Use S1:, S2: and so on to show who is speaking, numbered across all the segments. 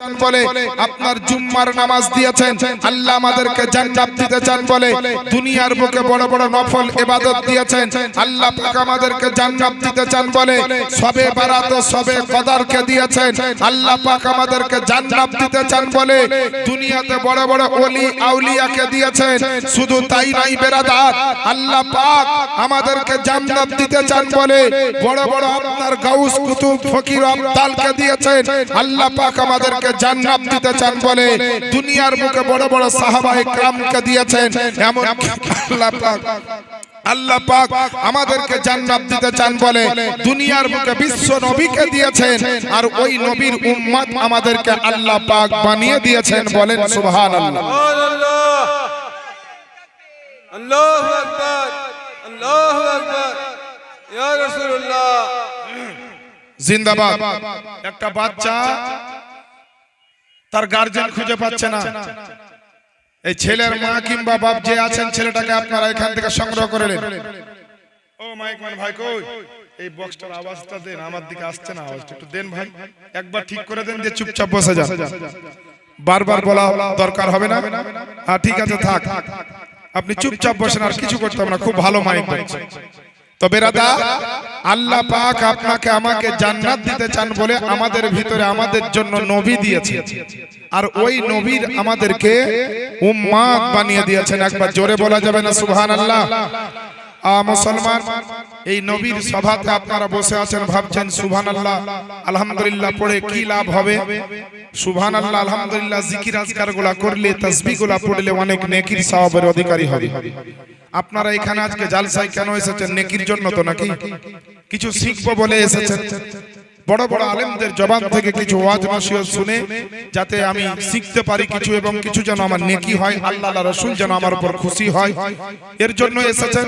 S1: বলে আপনার জুম্মার নামাজ দিয়েছেন, আল্লাহ আমাদেরকে জান্নাত দিতে চান বলে দুনিয়ার বুকে বড় বড় নফল ইবাদত দিয়েছেন, আল্লাহ পাক আমাদেরকে জান্নাত দিতে চান বলে সবে বারাত ও সবে কদরকে দিয়েছেন, আল্লাহ পাক আমাদেরকে জান্নাত দিতে চান বলে দুনিয়াতে বড় বড় ওলি আউলিয়াকে দিয়েছেন। শুধু তাই নয় বেরাদার, আল্লাহ পাক আমাদেরকে জান্নাত দিতে চান বলে বড় বড় আপনার গাউস কুতুব ফকির আব্দালকে দিয়েছেন, আল্লাহ পাক আমাদেরকে জান্নাত দিতে চান বলে দুনিয়ার মুখে বড় বড় সাহাবায়ে কেরামকে দিয়েছেন। এমন আল্লাহ পাক আমাদেরকে জান্নাত দিতে চান বলে দুনিয়ার মুখে বিশ্ব নবীকে দিয়েছেন, আর ওই নবীর উম্মত আমাদেরকে আল্লাহ পাক বানিয়ে দিয়েছেন। বলেন সুবহানাল্লাহ।
S2: আল্লাহু আকবার, আল্লাহু আকবার, ইয়া রাসূলুল্লাহ
S1: জিন্দাবাদ। একটা বাচ্চা তার গার্জিয়ান খুঁজে পাচ্ছে না, এই ছেলের মা কিংবা বাপ যে আছেন ছেলেটাকে আপনারা এখান থেকে সংগ্রহ করে নেন। ও মাইকম্যান ভাই কই এই বক্সটার আওয়াজটা দেন, আমার দিকে আসছে না আওয়াজটা, একটু দেন ভাই, একবার ঠিক করে দেন যে চুপচাপ বসে যান, বারবার বলা দরকার হবে না। হ্যাঁ ঠিক আছে থাক, আপনি চুপচাপ বসেন, আর কিছু করতে হবে না, খুব ভালো মাইক বাজছে। তো বেরাদা, আল্লাহ পাক আপনাকে আমাকে জান্নাত দিতে চান বলে আমাদের ভিতরে আমাদের জন্য নবী দিয়েছেন, আর ওই নবীর আমাদেরকে উম্মত বানিয়ে দিয়েছেন। একবার জোরে বলা যাবে না সুবহানাল্লাহ? মুসলমান, এই নবীর সভাতে আপনারা বসে আছেন, ভাবছেন সুবহানাল্লাহ আলহামদুলিল্লাহ পড়ে কি লাভ হবে। সুবহানাল্লাহ আলহামদুলিল্লাহ জিকির আজকারগুলো করলে, তাসবিহগুলো পড়লে অনেক নেকির সওয়াবের অধিকারী হবে। আপনারা এখানে আজকে জালসায় কেন এসেছেন? নেকির জন্য তো নাকি? কিছু শিখবো বলে এসেছেন? বড় বড় আলেমদের জবান থেকে কিছু ওয়াজ নসিহত শুনে যাতে আমি শিখতে পারি কিছু, এবং কিছু যেন আমার নেকি হয়, আল্লাহ রাসূল যেন আমার উপর খুশি হয়, এর জন্য এসেছেন।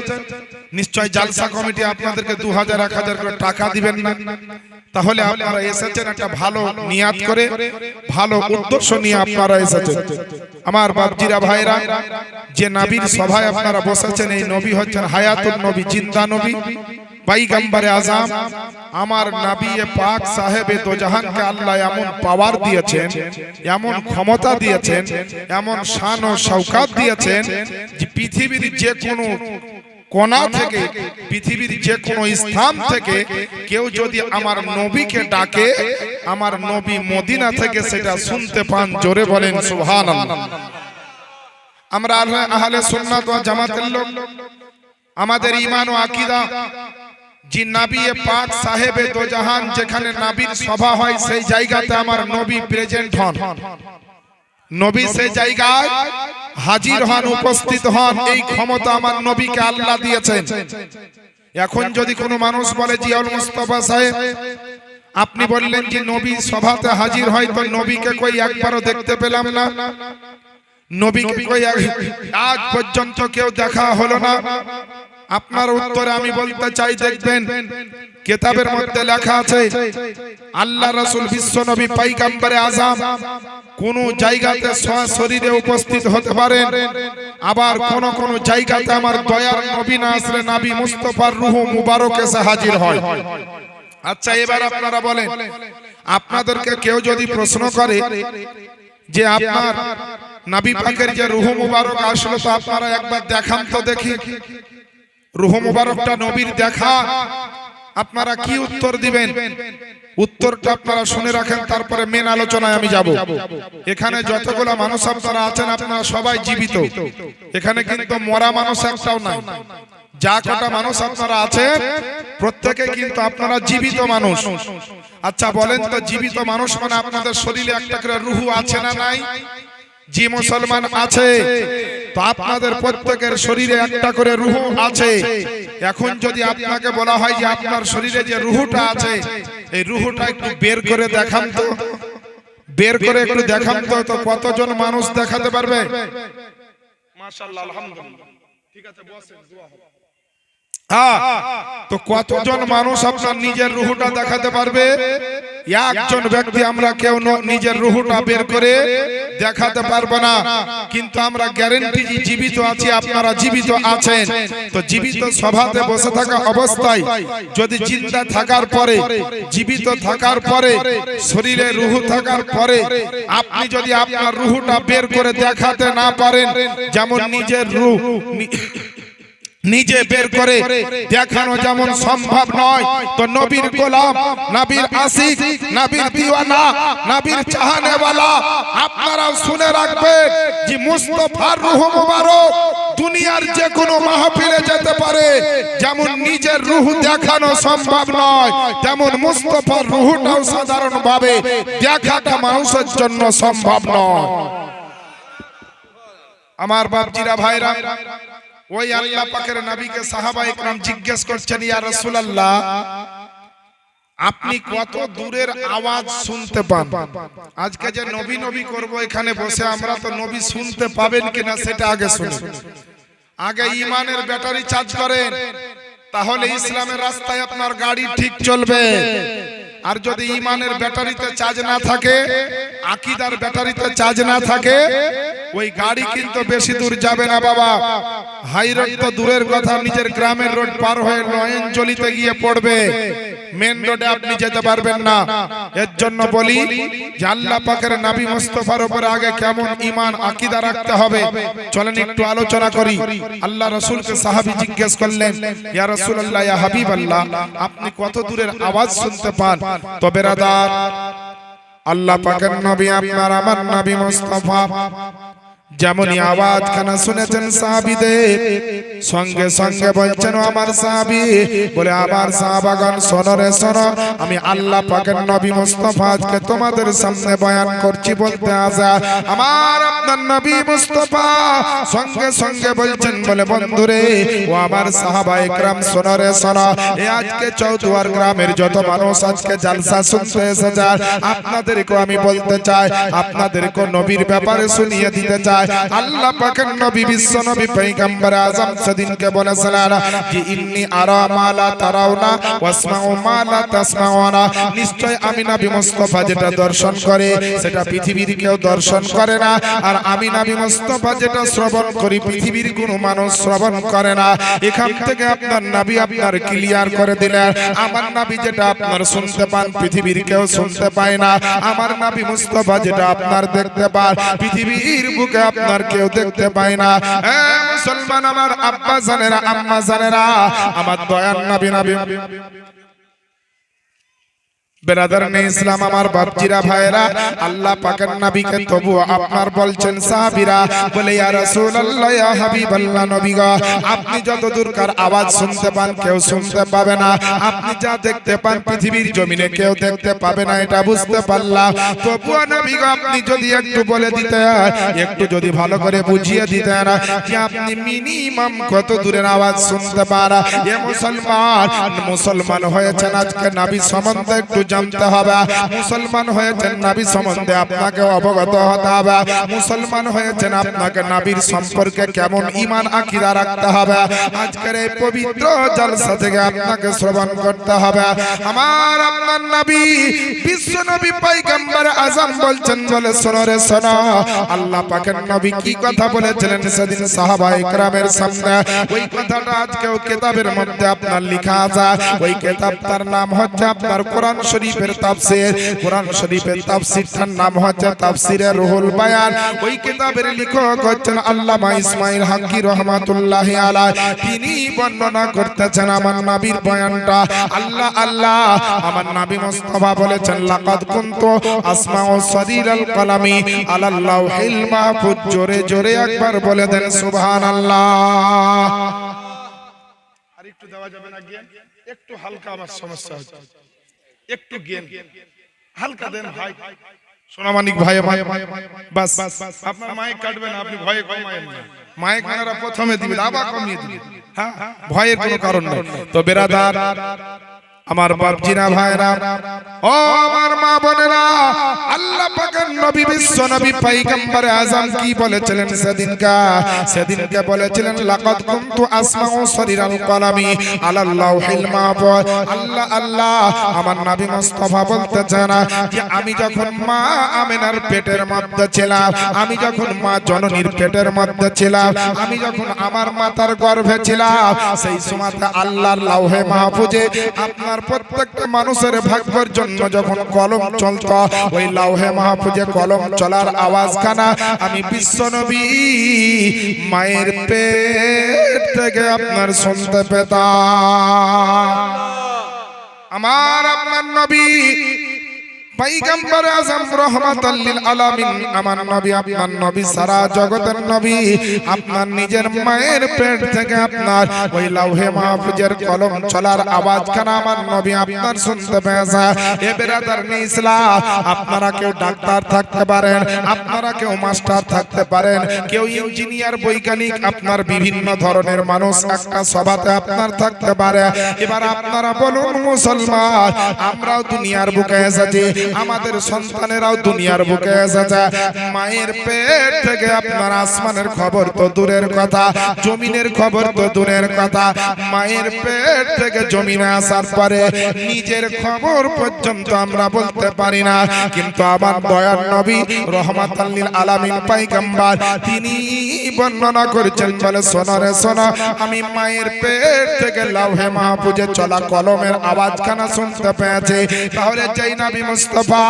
S1: নিশ্চয় জালসা কমিটি আপনাদেরকে 2000 1000 করে টাকা দিবেন না, তাহলে আপনারা এসেছেন একটা ভালো নিয়াত করে, ভালো উদ্দেশ্য নিয়ে আপনারা এসেছেন। আমার বাপজিরা ভাইরা, যে নবীর সভায় আপনারা বসেছেন, এই নবী হচ্ছেন হায়াতুন নবী, জিন্দা নবী, পয়গম্বরে আযম, আমার নবী পাক সাহেবে দো জাহানকে আল্লাহ এমন পাওয়ার দিয়েছেন, এমন ক্ষমতা দিয়েছেন, এমন শান ও শওকত দিয়েছেন যে পৃথিবীর যে কোনো কোণা থেকে, পৃথিবীর যে কোনো স্থান থেকে কেউ যদি আমার নবীকে ডাকে, আমার নবী মদিনা থেকে সেটা শুনতে পান। জোরে বলেন সুবহানাল্লাহ। আমরা আহলে সুন্নাত ওয়াল জামাতের লোক, আমাদের ঈমান ও আকীদা, যে নবী পাক সাহেবে দো জাহান, যেখানে নবীর সভা হয় সেই জায়গাতে আমার নবী প্রেজেন্ট হন, নবী সেই জায়গায় হাজির হন, উপস্থিত হন, এই ক্ষমতা আমার নবীকে আল্লাহ দিয়েছেন। এখন যদি কোনো মানুষ বলে জিয়াউল মুস্তাফা সাহেব আপনি বললেন যে নবী সভাতে হাজির হয়, তো নবীকে কই একবারও দেখতে পেলাম না, নবীকে কই আজ পর্যন্ত কেউ দেখা হলো না। আপনার উত্তরে আমি বলতে চাই, দেখবেন কিতাবের মধ্যে লেখা আছে আল্লাহ রাসূল বিশ্ব নবী পয়গম্বরে আযম কোন জায়গাতে সশরীরে উপস্থিত হতে পারেন, আবার কোন কোন জায়গাতে আমার দয়ার নবী না আসলে নবী মুস্তাফার রূহ মুবারক এসে হাজির হয়। আচ্ছা এবার আপনারা বলেন, আপনাদেরকে কেউ যদি প্রশ্ন করে যে আপনার নবী পাকের যে রূহ মুবারক আসলো, তো আপনারা একবার দেখান তো দেখি রূহ মুবারকটা নবীর দেখা, আপনারা কি উত্তর দিবেন? উত্তরটা আপনারা শুনে রাখেন, তারপরে মেন আলোচনায় আমি যাব। এখানে যতগুলো মানুষ আপনারা আছেন আপনারা সবাই জীবিত, এখানে কিন্তু মরা মানুষ একটাও নাই। যা কটা মানুষ আপনারা আছেন প্রত্যেকে কিন্তু আপনারা জীবিত মানুষ। আচ্ছা বলেন তো, জীবিত মানুষ মানে আপনাদের শরীরে একটা করে রূহ আছে না নাই? যে মুসলমান আছে, তো আপনাদের প্রত্যেকের শরীরে একটা করে রূহ আছে। এখন যদি আপনাকে বলা হয় যে আপনার শরীরে যে রূহটা আছে, এই রূহটা একটু বের করে দেখান তো, বের করে একটু দেখান তো, তো কতজন মানুষ দেখাতে পারবে? মাশাআল্লাহ আলহামদুলিল্লাহ, ঠিক আছে বসেন, দোয়া হবে। হ্যাঁ, তো কতজন মানুষ আপনার নিজের রুহটা দেখাতে পারবে? একজন ব্যক্তি আমরা কেউ নিজের রুহটা বের করে দেখাতে পারবো না, কিন্তু আমরা গ্যারান্টি জীবিত আছি, আপনারা জীবিত আছেন। তো জীবিত সভাতে বসে থাকা অবস্থায় যদি জিন্দা থাকার পরে, জীবিত থাকার পরে, শরীরে রুহ থাকার পরে আপনি যদি আপনার রুহটা বের করে দেখাতে না পারেন, যেমন নিজের রুহ নিজে বের করে দেখানো যেমন সম্ভব নয়, তো নবীর গোলাম, নবীর আশিক, নবীর দিওয়ানা, নবীর চাহনেওয়ালা আপনারাও শুনে রাখবেন যে মুস্তাফার রূহ মুবারক দুনিয়ার যে কোনো মাহফিলে যেতে পারে, যেমন নিজের রূহ দেখানো সম্ভব নয়, তেমন মুস্তাফার রূহটাও সাধারণভাবে দেখাটা মানুষের জন্য সম্ভব নয়। আমার বাপজিরা ভাইরা, ওই আল্লাহ পাকের নবীকে সাহাবায়ে কেরাম জিজ্ঞেস করছেন, ইয়া রাসূলুল্লাহ আপনি কত দূরের আওয়াজ শুনতে পান? আজকে যে নবী নবী করব এখানে বসে, আমরা তো নবী শুনতে পাবেন কিনা সেটা আগে শুনুন। আগে ঈমানের ব্যাটারি চার্জ করেন, তাহলে ইসলামের রাস্তায় আপনার গাড়ি ঠিক চলবে। আর যদি ঈমানের ব্যাটারিতে চার্জ না থাকে, আকীদার ব্যাটারিতে চার্জ না থাকে, ওই গাড়ি কিন্তু বেশি দূর যাবে না বাবা। হাই রোড তো দূরের কথা, নিজের গ্রামের রোড পার হয়ে নয়নজলিতে গিয়ে পড়বে, মেন রোডে আপনি যেতে পারবেন না। এর জন্য বলি যে আল্লাহ পাকের নবী মুস্তাফার উপর আগে কেমন ঈমান আকীদা রাখতে হবে, চলেন একটু আলোচনা করি। আল্লাহ রাসূলকে সাহাবী জিজ্ঞেস করলেন, ইয়া রাসূলুল্লাহ, ইয়া হাবিবাল্লাহ আপনি কত দূরের আওয়াজ শুনতে পান? তো বেরাদার, আল্লাহ পাকের নবী আপনার আমার নবী মুস্তাফা যেমনই আওয়াজ খানা শুনেছেন সাহাবীদের, সঙ্গে সঙ্গে বলছেন আমার সাহাবী, বলে আমার সাহাবাগণ শোনো রে শোনো, আমি আল্লাহ পাকের নবী মুস্তাফা আজকে তোমাদের সামনে বয়ান করছি বলতে আসা আমার আপনার নবী মুস্তাফা সঙ্গে সঙ্গে বলছেন, বলে বন্ধুরে ও আমার সাহাবায়ে কেরাম শোনো রে শোনো, এই আজকে চৌদুয়ার গ্রামের যত মানুষ আজকে জালসা শুনতে এসেছে, আপনাদেরকে আমি বলতে চাই, আপনাদেরকে নবীর ব্যাপারে শুনিয়ে দিতে চাই। আল্লাহ পাকের নবী বিশ্ব নবী পয়গম্বর আযম সেদিনকে বলেছিলেন যে ইন্নী আরা মা লা তারাউনা ওয়াসমাউ মা লা তাসমাউনা, নিশ্চয় আমি নবী মুস্তাফা যেটা দর্শন করে সেটা পৃথিবীর কেউ দর্শন করে না, আর আমি নবী মুস্তাফা যেটা শ্রবণ করি পৃথিবীর কোনো মানুষ শ্রবণ করে না। এখান থেকে আপনার নবী আপনার ক্লিয়ার করে দিলেন, আমার নবী যেটা আপনার শুনতে পান পৃথিবীর কেউ শুনতে পায় না, আমার নবী মুস্তাফা যেটা আপনার দেখতে পান পৃথিবীর বুকে আপনার কেউ দেখতে পায় না। মুসলমান আমার আব্বা জানেরা, আম্মা জানেরা, আমার দয়ার নবী নবী বেরাদারনে ইসলাম, আমার বাপজিরা ভাইরা, আল্লাহ পাকের নবীকে তবু আপনার বলছেন সাহাবীরা, বলে ইয়া রাসূলুল্লাহ, ইয়া হাবিবাল্লাহ নবী গো, আপনি যত দূরকার আওয়াজ শুনতে পান কেউ শুনতে পাবে না, আপনি যা দেখতে পান পৃথিবীর জমিনে কেউ দেখতে পাবে না, এটা বুঝতে পারলাম। তবু নবী গো আপনি যদি একটু বলে দিতেন, একটু যদি ভালো করে বুঝিয়ে দিতেন যে আপনি মিনিমাম কত দূরের আওয়াজ শুনতে পান। এ মুসলমান হয়েছেন আজকে নবী সম্বন্ধে একটু জানতে হবে, মুসলমান হয়েছেন নবী সম্বন্ধে আপনাকে অবগত হতে হবে, মুসলমান হয়েছেন আপনাকে নবীর সম্পর্কে কেমন ঈমান আকীদা রাখতে হবে, আজকের এই পবিত্র জলসা থেকে আপনাকে শ্রবণ করতে হবে। আমার আপনার নবী বিশ্ব নবী পয়গম্বর আযম বলছেন, বলে শোনো রে শোনো, আল্লাহ পাকের নবী কি কথা বলেছিলেন সেদিন সাহাবায়ে কেরামের সামনে, ওই কথাটা আজকেও কিতাবের মধ্যে আপনার লেখা আছে। ওই কিতাবটার নাম হচ্ছে আপনার কোরআন শরীফের তাফসীর। কোরআন শরীফের তাফসীরটার নাম হচ্ছে তাফসীরে রুহুল বায়ান। ওই কিতাবের লেখক হচ্ছেন আল্লামা ইসমাঈল হাক্কি রাহমাতুল্লাহি আলাইহি। তিনি বর্ণনা করতেছেন আমার নবীর বয়ানটা। আল্লাহ আল্লাহ আমার নবী মুস্তাফা বলেছেন, লাকাদ কুনতু আসমাউ সাদিরাল কালামি আলাল লাউহিল মাহফুজ। জোরে জোরে একবার বলে দেন সুবহানাল্লাহ। আর একটু দেওয়া যাবে না জ্ঞান? একটু হালকা আমার সমস্যা হচ্ছে, একটু জ্ঞান হালকা দেন ভাই। সোনামানিক ভাই ভাই বাস, আপনার মাইক কাটবেন, আপনি ভয়ে কমায়েন না, মাইক মানারা প্রথমে দিবেন আবার কমিয়ে দিবেন, হ্যাঁ ভয়ের কোনো কারণ নেই। তো বেরাদার আমার বাপজিরা ভাইরা, ও আমার মা বোনেরা, আল্লাহ পাকের নবী বিশ্ব নবী পয়গম্বর আযম কি বলেছিলেন সেদিনকে বলেছিলেন লাকাদ কুনতু আসমাউ সরিরাল কলামি আলাল লাউহিল মাহফুজ। আল্লাহ আল্লাহ আমার নবী মুস্তাফা বলতেছেন যে আমি যখন মা আমিনার পেটের মধ্যে ছিলাম, আমি যখন মা জননীর পেটের মধ্যে ছিলাম, আমি যখন আমার মাতার গর্ভে ছিলাম, সেই সময়তে আল্লাহর লাউহে মাহফুজে আপনার প্রত্যেকটা মানুষের ভাগ্যের জন্য যখন কলম চলত, ওই লাউহে মাহফুজে কলম চলার আওয়াজখানা আমি বিশ্বনবী মায়ের পেট থেকে আপনার শুনতে পেতাম। আমার আপনার নবী পয়গম্বর আযম রাহমাতাল লিল আলামিন, আমার নবী আপনার নবী সারা জগতের নবী, আপনার নিজের মায়ের পেট থেকে আপনার ওই লাউহে মাহফুজের কলম চলার আওয়াজখানা আমার নবী আপনার শুনতে পেয়েছে। এ বেরাদার ইসলাম, আপনারা কেউ ডাক্তার থাকতে পারেন, আপনারা কেউ মাস্টার থাকতে পারেন, কেউ ইঞ্জিনিয়ার বৈজ্ঞানিক, আপনার বিভিন্ন ধরনের মানুষ একটা সভাতে আপনার থাকতে পারে। এবার আপনারা বলুন মুসলমান, আমরাও দুনিয়ার বুকে এসেছি, আমাদের সন্তানেরাও দুনিয়ার বুকে এসেছে। মায়ের পেট থেকে আপনার আসমানের খবর তো দূরের কথা, জমিনের খবর তো দূরের কথা, মায়ের পেট থেকে জমিনে আসার পরে নিজের খবর পর্যন্ত আমরা বলতে পারি না। কিন্তু আমার দয়ার নবী রহমাতাল লিল আলামিন পয়গম্বর তিনি বর্ণনা করেছেন, বলে শোনো রে শোনো, আমি মায়ের পেট থেকে লাউহে মাহফুজে চলা কলমের আওয়াজখানা শুনতে পেয়েছি। তাহলে যেই নবী মুস্তাফা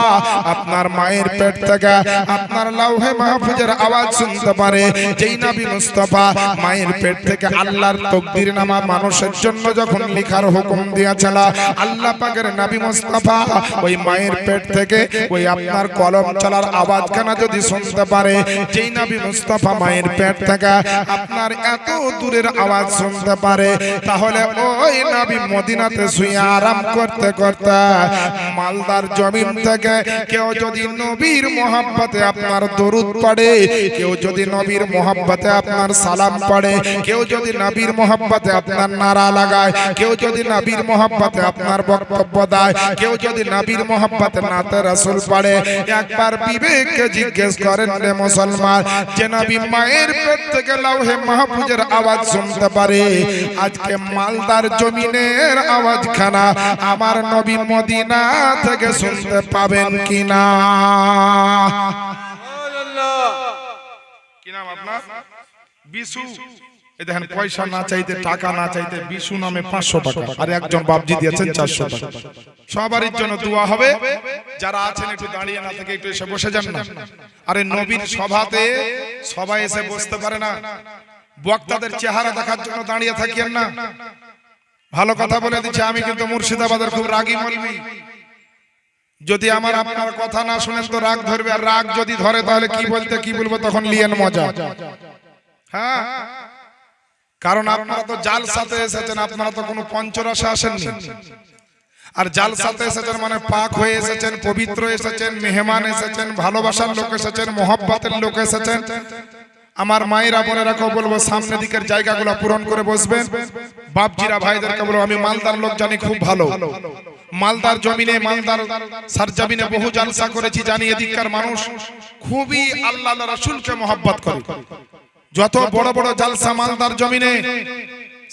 S1: আপনার মায়ের পেট থেকে আপনার লাউহে মাহফুজের আওয়াজ শুনতে পারে, যেই নবী মুস্তাফা মায়ের পেট থেকে আল্লাহর তাকদীরনামা মানুষের জন্য যখন লেখার হুকুম দিয়েছিল, আল্লাহ পাকের নবী মুস্তাফা ওই মায়ের পেট থেকে ওই আপনার কলম চলার আওয়াজখানা যদি শুনতে পারে, যেই নবী মুস্তাফা মায়ের পেট থেকে আপনার এত দূরের আওয়াজ শুনতে পারে, তাহলে ওই নবী মদিনাতে শুয়ে আরাম করতে করতে মালদার জমিন থেকে কেউ যদি নবীর মোহাব্বতে আপনার দরুদ পড়ে, কেউ যদি নবীর মোহাব্বতে আপনার সালাম পড়ে, কেউ যদি নবীর মোহাব্বতে আপনার নারা লাগায়, কেউ যদি নবীর মোহাব্বতে আপনার বক্তব্য দেয়, কেউ যদি নবীর মোহাব্বতে নাতে রাসূল পড়ে, একবার বিবেককে জিজ্ঞেস করেন রে মুসলমান, যে নবী মায়ের পেট থেকে লাউহে মাহফুজের আওয়াজ শুনতে পারে, আজকে মালদার জমিনের আওয়াজখানা আমার নবী মদিনা থেকে শুনতে পাবেন কিনা? কি নাম আপনার? বিশু। এই দেখেন, পয়সা না চাইতে, টাকা না চাইতে বিশু নামে 500 টাকা, আর একজন বাপজি দিয়েছেন 400 টাকা। সবারই জন্য দোয়া হবে। যারা আছেন একটু দাঁড়িয়ে না থেকে একটু এসে বসে যান না। আরে নবীর সভাতে সবাই এসে বসতে পারে না, বক্তাদের চেহারা দেখার জন্য দাঁড়িয়ে থাকিয়েন না। ভালো কথা বলে দিচ্ছি, আমি কিন্তু মুর্শিদাবাদের খুব রাগী মৌলবি। যদি আমার আপনার কথা না শুনেন তো রাগ ধরবে, আর রাগ যদি ধরে তাহলে কি বলতে কি বলবো তখন লিয়েন মজা। হ্যাঁ, কারণ আপনারা তো জালসাতে এসেছেন, আপনারা তো কোনো পঞ্চরসে আসেননি। আর জালসাতে এসেছেন মানে পাক হয়ে এসেছেন, পবিত্র এসেছেন, মেহমান এসেছেন, ভালোবাসার লোক এসেছেন, মোহব্বতের লোক এসেছেন। আমার মায়েরা বোনেরাকেও বলবো সামনে দিকের জায়গাগুলো পূরণ করে বসবেন। বাপজিরা ভাইদেরকে বলবো, আমি মালদার লোক জানি খুব ভালো, মালদার জমিনে, মালদার সরজমিনে বহু জালসা করেছি, জানি এদিককার মানুষ খুবই আল্লাহ রাসূলকে মহব্বত করে। যত বড় বড় জালসা মালদার জমিনে,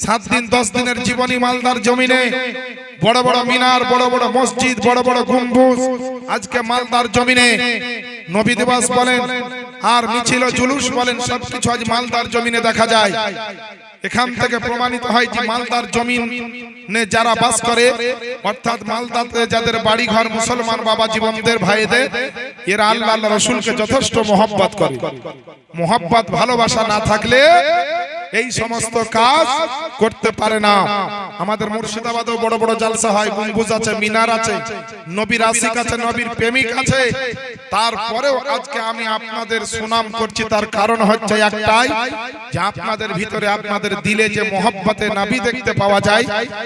S1: 7 দিন 10 দিনের জীবনী মালদার জমিনে, বড় বড় মিনার, বড় বড় মসজিদ, বড় বড় গম্বুজ আজকে মালদার জমিনে নবী দিবস বলেন আর মিছিল জুলুস বলেন, সবকিছু আজ মালদার জমিনে দেখা যায়। এখান থেকে প্রমাণিত হয় যে মালদার জমিনে যারা বাস করে, অর্থাৎ মালদাতে যাদের বাড়ি ঘর মুসলমান বাবা জীবনদের ভাইদের, এরা আল্লাহ রাসূলকে যথেষ্ট মহব্বত করে। মহব্বত ভালোবাসা না থাকলে এই সমস্ত কাজ করতে পারে না। আমাদের মুর্শিদাবাদেও বড় বড় জালসা হয়, গম্বুজ আছে, মিনার আছে, নবীর আশিক আছে, নবীর প্রেমিক আছে। তারপরেও আজকে আমি আপনাদের সুনাম করছি, তার কারণ হচ্ছে একটাই, যে আপনাদের ভিতরে, আপনাদের দিলে যে মহব্বতে নবী দেখতে পাওয়া যায়,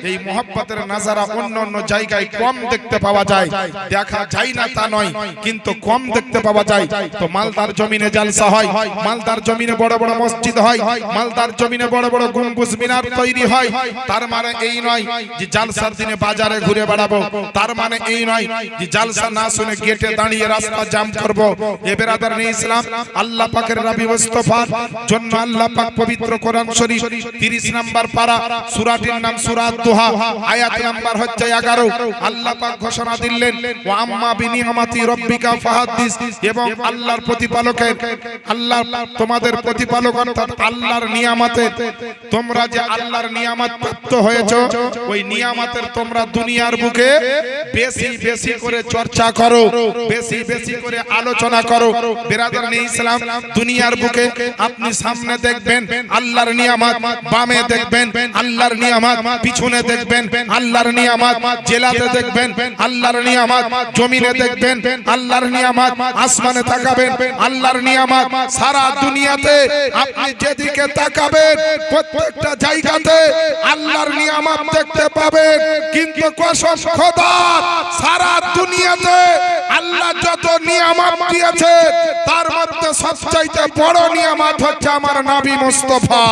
S1: এই মহব্বতের নাজারা অন্য অন্য জায়গায় কম দেখতে পাওয়া যায়। দেখা যায় না তা নয়, কিন্তু কম দেখতে পাওয়া যায়। তো মালদার জমিনে জালসা হয়, মালদার জমিনে বড় বড় মসজিদ হয়, মালদার জমিনে বড় বড় গম্বুজ মিনার তৈরি হয়, তার মানে এই নয় যে জালসার দিনে বাজারে ঘুরে বেড়াবো, তার মানে এই নয় যে জালসা না শুনে গেটে দাঁড়িয়ে রাস্তা জাম করব। এ বেরাদার নেই ইসলাম, আল্লাহ পাকের নবী মুস্তাফার জন্য আল্লাহ পাক পবিত্র কোরআন শরীফ 30 নম্বর পারা, সূরাটির নাম সূরা দুহা, আয়াত নাম্বার হচ্ছে 11। আল্লাহ পাক ঘোষণা দিলেন ওয়া আম্মা বিনিয়ামাতি রাব্বিকা ফাহাদ্দিস, এবং আল্লাহর প্রতিপালকের, আল্লাহ তোমাদের প্রতিপালক অর্থাৎ আল্লাহর নিয়ামতে তোমরা যে আল্লাহর নিয়ামত প্রাপ্ত হয়েছো, ওই নিয়ামতের তোমরা দুনিয়ার বুকে বেশি বেশি করে চর্চা করো, বেশি বেশি করে আলোচনা করো। বেরাদার নেই ইসলাম, দুনিয়ার বুকে আপনি সামনে দেখবেন আল্লাহর নিয়ামত, বামে দেখবেন আল্লাহর নিয়ামত, পিছনে দেখবেন আল্লাহর নিয়ামত, জেলাতে দেখবেন আল্লাহর নিয়ামত, জমিনে দেখবেন আল্লাহর নিয়ামত, আসমানে তাকাবেন আল্লাহর নিয়ামত। সারা দুনিয়াতে আপনি যেদিকে তাকাবেন প্রত্যেকটা জায়গাতে আল্লাহর নিয়ামত দেখতে পাবেন। কিন্তু কসম খোদার, সারা দুনিয়াতে আল্লাহ যত নিয়ামত দিয়েছে তার মধ্যে সবচাইতে বড় নিয়ামত হচ্ছে আমার নবী মুস্তাফা।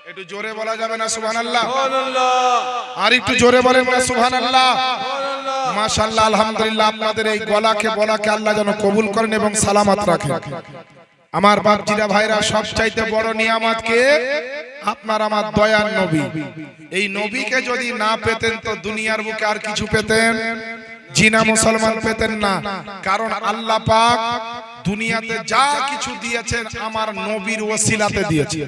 S1: একটু জোরে বলা যাবে না সুবহানাল্লাহ? আর একটু জোরে বলেন না সুবহানাল্লাহ? মাশাআল্লাহ, আলহামদুলিল্লাহ। আপনাদের এই গলাকে বলাকে আল্লাহ যেন কবুল করেন এবং সালামত রাখেন। আমার বাপজিরা ভাইরা, সবচাইতে বড় নিয়ামত কে? আপনার আমার দয়ার নবী। এই নবীকে যদি না পেতেন তো দুনিয়ার বুকে আর কিছু পেতেন জিনা মুসলমান পেতেন না। কারণ আল্লাহ পাক দুনিয়াতে যা কিছু দিয়েছেন আমার নবীর ওসিলাতে দিয়েছেন।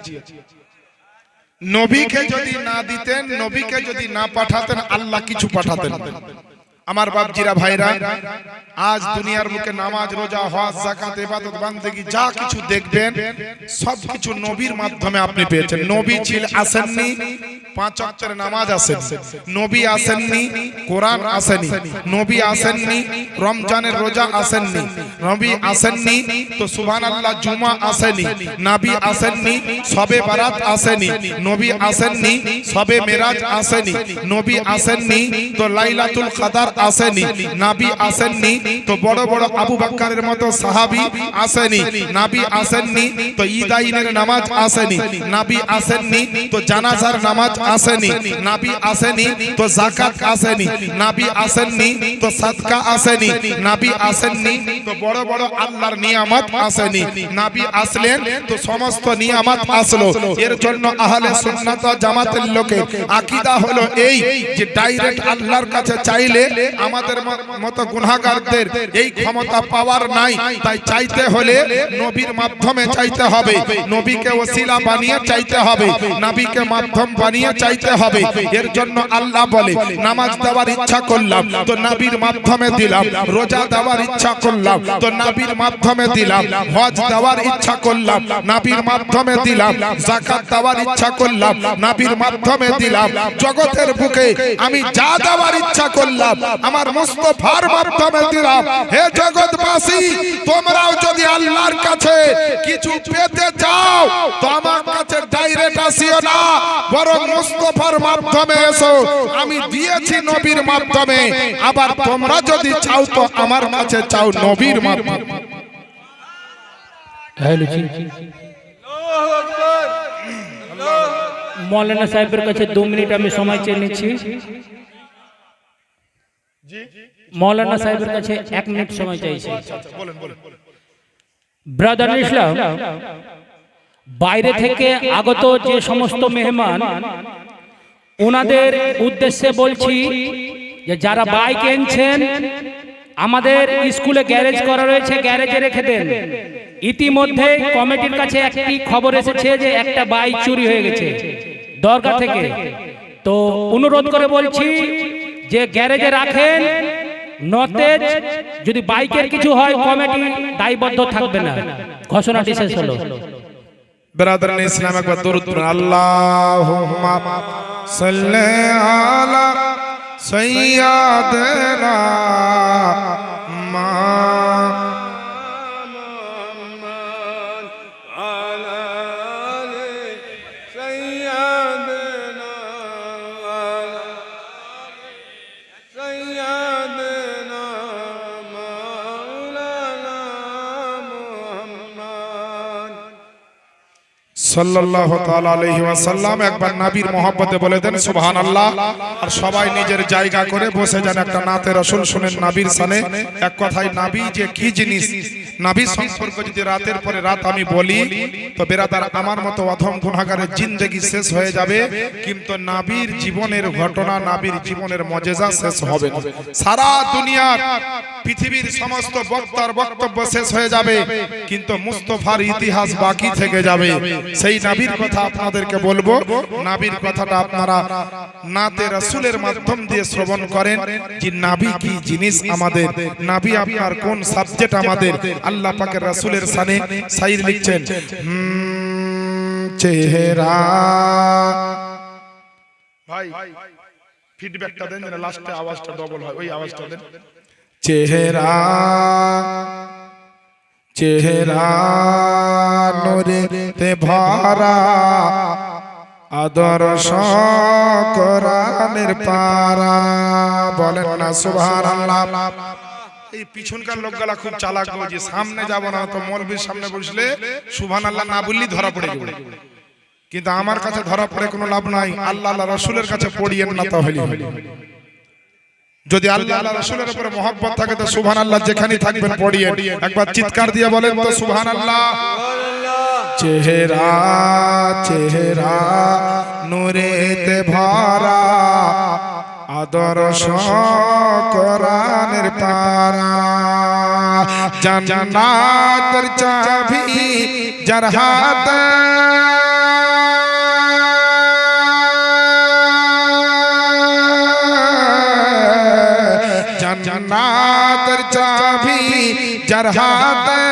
S1: নবীকে যদি না দিতেন, নবীকে যদি না পাঠাতেন, আল্লাহ কিছু পাঠাতেন। আমার বাপজিরা ভাইরা, আজ দুনিয়ার বুকে নামাজ, রোজা, হজ, যাকাত, ইবাদত, বান্দেগী যা কিছু দেখবেন সবকিছু নবীর মাধ্যমে আপনি পেয়েছেন। নবী আসেননি, 5 ওয়াক্তের নামাজ আসেন, নবী আসেননি, কোরআন আসেনি, নবী আসেননি, রমজানের রোজা আসেননি, নবী আসেননি তো সুবহানাল্লাহ জুমা আসেনি, নবী আসেননি, শবে বারাত আসেনি, নবী আসেননি, শবে মেরাজ আসেনি, নবী আসেননি তো লাইলাতুল কদর আসেনি, নবী আসেননি তো বড় বড় আবু বকরের মতো সাহাবী আসেনি, নবী আসেননি তো ঈদাইনের নামাজ আসেনি, নবী আসেননি তো জানাজার নামাজ আসেনি, নবী আসেনি তো যাকাত আসেনি, নবী আসেননি তো সাদকা আসেনি, নবী আসেননি তো বড় বড় আল্লাহর নিয়ামত আসেনি। নবী আসলেন তো সমস্ত নিয়ামত আসলো। এর জন্য আহলে সুন্নাত ওয়াল জামাতের লোকের আকীদা হলো এই যে ডাইরেক্ট আল্লাহর কাছে চাইলে আমাদের মতো গুনাহগারদের এই ক্ষমতা পাওয়ার নাই। তাই চাইতে হলে নবীর মাধ্যমে চাইতে হবে, নবীকে ওসিলা বানিয়ে চাইতে হবে, নবীকে মাধ্যম বানিয়ে চাইতে হবে। এর জন্য আল্লাহ বলে নামাজ দেওয়ার ইচ্ছা করলাম তো নবীর মাধ্যমে দিলাম, রোজা দেওয়ার ইচ্ছা করলাম তো নবীর মাধ্যমে দিলাম, হজ দেওয়ার ইচ্ছা করলাম নবীর মাধ্যমে দিলাম, যাকাত দেওয়ার ইচ্ছা করলাম নবীর মাধ্যমে দিলাম। জগতের বুকে আমি যা দেওয়ার ইচ্ছা করলাম আমার মুস্তাফার মাধ্যমে দিলাম। হে জগৎবাসী, তোমরাও যদি আল্লাহর কাছে কিছু পেতে চাও তো আমার কাছে ডাইরেক্ট আসিও না, বরং মুস্তাফার মাধ্যমে এসো। আমি দিয়েছি নবীর মাধ্যমে, আবার তোমরা যদি চাও তো আমার কাছে চাও নবীর মাধ্যমে।
S3: মৌলানা সাহেবের কাছে 2 মিনিট আমি সময় চেয়ে নিচ্ছি। মৌলানা সাহেবের কাছে 1 মিনিট সময় চাইছি। ব্রাদার ইসলাম, বাইরে থেকে আগত যে সমস্ত মেহমান ওনাদের উদ্দেশ্যে বলছি যে যারা বাইক এনেছেন, আমাদের স্কুলে গ্যারেজ করা রয়েছে, গ্যারেজে রেখে দেন। ইতিমধ্যে কমিটির কাছে একটি খবর এসেছে যে একটা বাইক চুরি হয়ে গেছে দরগা থেকে। তো অনুরোধ করে বলছি যে গ্যারেজে রাখেন, নতেজ যদি বাইকের কিছু হয় কমিটি দায়বদ্ধ থাকবে না। ঘোষণাটি শেষ হলো।
S1: ব্রাদার ইসলাম, একবার দরুদ পড়ুন। আল্লাহুম্মা সাল্লি আলা সাইয়্যিদিনা সাল্লাল্লাহু তাআলা আলাইহি ওয়াসাল্লাম। একবার নবীর মহব্বতে বলে দেন সুবহানাল্লাহ। আর সবাই নিজের জায়গা করে বসে যান, একটা নাতে রাসূল শুনেন নবীর শানে। এক কথায় নবী যে কি জিনিস, নবী সম্পর্কে যদি রাতের পরে রাত আমি বলি তো বেরাদার আমার মতো অধম গুনাহগারের জিন্দেগি শেষ হয়ে যাবে, কিন্তু নবীর জীবনের ঘটনা, নবীর জীবনের মুজিজা শেষ হবে না। সারা দুনিয়ার পৃথিবীর সমস্ত বক্তার বক্তব্য শেষ হয়ে যাবে, কিন্তু মুস্তাফার ইতিহাস বাকি থেকে যাবে। সেই নবীর কথা আপনাদেরকে বলবো। নবীর কথাটা আপনারা নাতে রাসূলের মাধ্যম দিয়ে শ্রবণ করেন যে নবী কি জিনিস, আমাদের নবী আপনার কোন সাবজেক্ট, আমাদের আল্লাহ পাকের রাসূলের শানে শায়র লিখছেন। চেহারা ভাই ফিডব্যাকটা দেন যেন লাস্টে আওয়াজটা ডবল হয়, ওই আওয়াজটা দেন। চেহারা চেহারা নূরেতে ভরা, আদর্শ কোরআনের পারা, বলেন না সুবহানাল্লাহ। এই পিছনকার লোকগুলা খুব চালাক, যে সামনে যাব না তো মৌলবীর সামনে বসলে সুবহানাল্লাহ না বললেই ধরা পড়ে যাবে, কিন্তু আমার কাছে ধরা পড়ে কোনো লাভ নাই। আল্লাহ আল্লাহ রাসূলের কাছে পড়িয়েন না তাহলে। যদি আল্লাহ আল্লাহ রাসূলের উপরে মহব্বত থাকে তো সুবহানাল্লাহ যেখানেই থাকবেন পড়িয়েন। একবার চিৎকার দিয়ে বলেন তো সুবহানাল্লাহ। চেহারা চেহারা নূরেতে ভরা, আদর্শ কোরআনের পারা, জান্নাতের চাবি যার হাতে, জান্নাতের চাবি যার হাতে,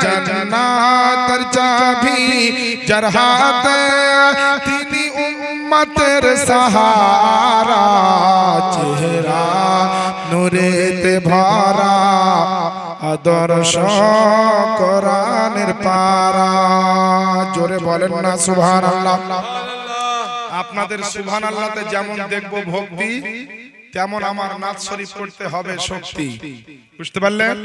S1: জান্নাতের চাবি যার হাতে, তিনি উম্মতের সাহারা, চেহারা নূরেতে ভরা, আদর্শ কোরআনের পারা। জোরে বলেন না সুবহানাল্লাহ। আপনাদের সুবহানাল্লাহতে যেমন দেখবো ভক্তি, তেমন আমার নাত শরীফ পড়তে হবে শক্তি, বুঝতে পারলেন?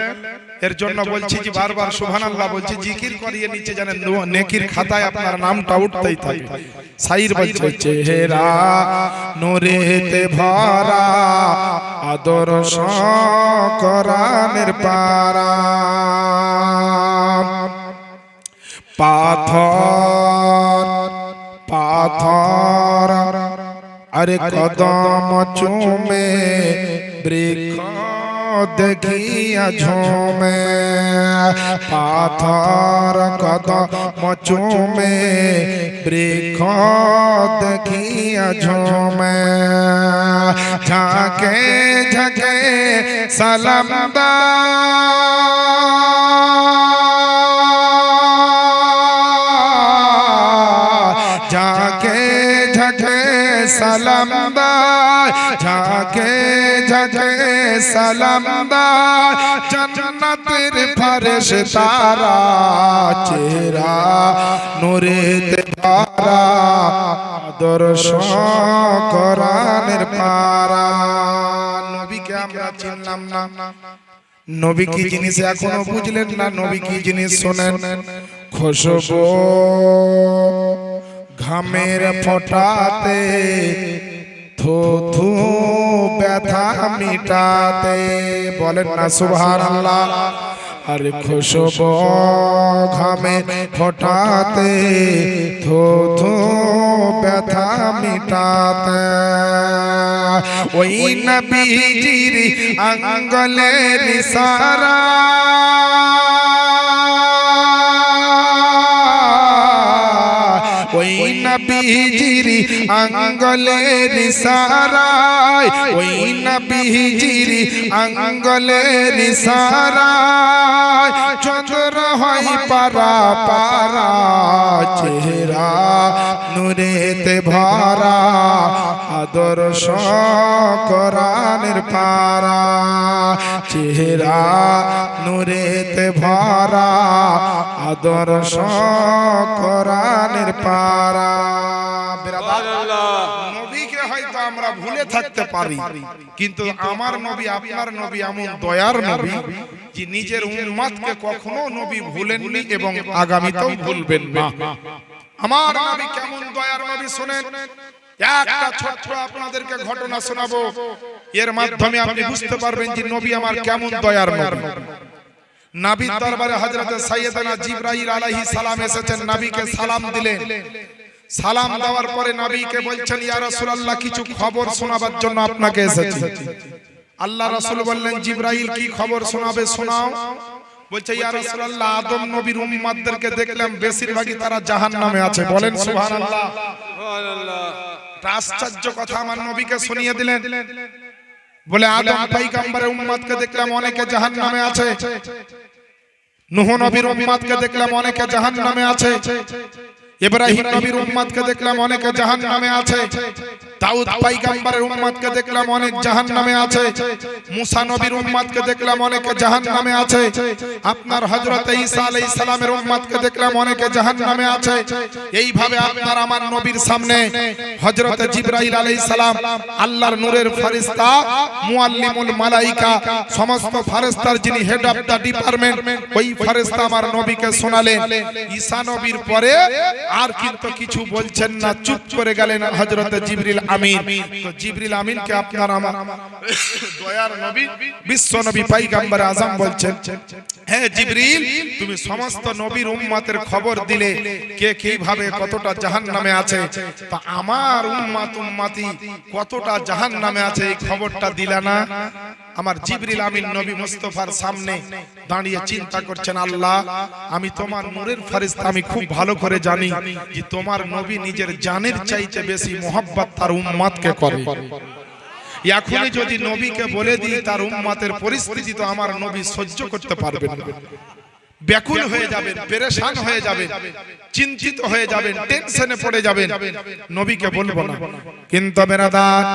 S1: এর জন্য বলছি যে বারবার সুবহানাল্লাহ বলছি, জিকির করিয়ে নিচে জানেন নেকির খাতায় আপনার নামটা উঠতেই থাকে। শায়র বলছে চেহারা নূরেতে ভরা, আদর্শ কোরআনের পারা, পাথর পাথর আরে কদম চুমে, বৃক্ষ দেখিয়া ঝুমে, পাথর কদম চুমে, বৃক্ষ দেখিয়া ঝুমে, ঝাঁকে ঝাঁকে সালাম দা, ঝাঁকে ঝাঁকে সালাম দায়, ঝাঁকে ঝাঁকে সালাম দায়, জান্নাতের ফেরেশতারা, চেহারা নূরেতে ভরা, আদর্শ কোরআনের পারা। নবীকে আমরা চিনলাম না, নবী কি জিনিস এখনো বুঝলেন না? নবী কি জিনিস শোনেন। খুশবু ঘামের ফোঁটাতে, থু থু ব্যথা মিটাতে, বলেন না সুবহানাল্লাহ। আরে খুশবু ঘামের ফোঁটাতে, থু থু ব্যথা মিটাতে, ওই নবীজির আঙ্গুলের ইশারা, ওই নবীজির আঙ্গুলের ইশারায়, ওই নবীজির আঙ্গুলের ইশারায়, চন্দ্র হয় পারা পারা, চেহারা নূরেতে ভরা, আদর্শ কোরআনের পারা, চেহারা নূরেতে ভরা, আদর্শ কোরআনের পারা। নবীকে হয়তো আমরা ভুলে থাকতে পারি, কিন্তু আমার নবী আপনার নবী এমন দয়ার নবী যে নিজের উম্মতকে কখনো নবী ভুলেননি এবং আগামীতেও ভুলবেন না। আমার নবী কেমন দয়ার নবী শুনেন। একটা ছোট্ট আপনাদেরকে ঘটনা শোনাবো, এর মাধ্যমে আপনি বুঝতে পারবেন যে নবী আমার কেমন দয়ার নবী। নবীর দরবারে হযরত সাইয়েদনা জিবরাইল আলাইহিস সালাম এসেছেন, নবীকে সালাম দিলেন। সালাম দেওয়ার পরে নবীকে বলছেন, ইয়া রাসূলুল্লাহ, কিছু খবর শোনাবার জন্য আপনাকে এসেছি। আল্লাহ রাসূল বললেন, জিবরাইল কি খবর শোনাবে, শোনাও। বলছে, ইয়া রাসূলুল্লাহ, আদম নবীর উম্মতদেরকে দেখলাম বেশিরভাগই তারা জাহান্নামে আছে। বলেন সুবহানাল্লাহ।
S2: সুবহানাল্লাহ।
S1: আশ্চর্য কথা আমার নবীকে শুনিয়ে দিলেন। বলে, আদম পয়গম্বরের উম্মতকে দেখলাম অনেকে জাহান্নামে আছে, নূহ নবীর উম্মতকে দেখলাম অনেকে জাহান্নামে আছে, ইব্রাহিম নবীর উম্মতকে দেখলাম অনেকে জাহান্নামে আছে, দাউদ পয়গম্বরের উম্মতকে দেখলাম অনেক জাহান্নামে আছে, মুসা নবীর উম্মতকে দেখলাম অনেকে জাহান্নামে আছে, আপনার হযরত ঈসা আলাইহিস সালামের উম্মতকে দেখলাম অনেকে জাহান্নামে আছে। এইভাবে আপনার আমার নবীর সামনে হযরত জিবরাইল আলাইহিস সালাম, আল্লাহর নূরের ফেরেশতা, মুআল্লিমুল মালায়েকা, সমস্ত ফেরেশতার যিনি হেড অফ দা ডিপার্টমেন্ট, ওই ফেরেশতা আমার নবীকে শোনালেন। ঈসা নবীর পরে আর কিন্তু কিছু বলছেন না, চুপ করে গেলেন হযরত জিবরিল আমিন। তো জিবরিল আমিনকে আপনার আমার দয়ার নবী, বিশ্ব নবী পয়গম্বর আযম বলছেন, হে জিবরিল, তুমি সমস্ত নবীর উম্মতের খবর দিলে কে কিভাবে কতটা জাহান্নামে আছে, তা আমার উম্মতি কতটা জাহান্নামে আছে এই খবরটা দিলা না। আমার জিবরিল আমিন নবী মুস্তাফার সামনে দাঁড়িয়ে চিন্তা করছেন, আল্লাহ, আমি তোমার নূরের ফেরেশতা, আমি খুব ভালো করে জানি যে তোমার নবী নিজের জানের চাইতে বেশি মোহাব্বত তার উম্মতকে করে। এখনই যদি নবীকে বলে দিই তার উম্মতের পরিস্থিতি, তো আমার নবী সহ্য করতে পারবেন না, ব্যাকুল হয়ে যাবেন, পেরেশান হয়ে যাবেন, চিন্তিত হয়ে যাবেন, টেনশনে পড়ে যাবেন, নবীকে বলবো না। কিন্তু বেরাদার,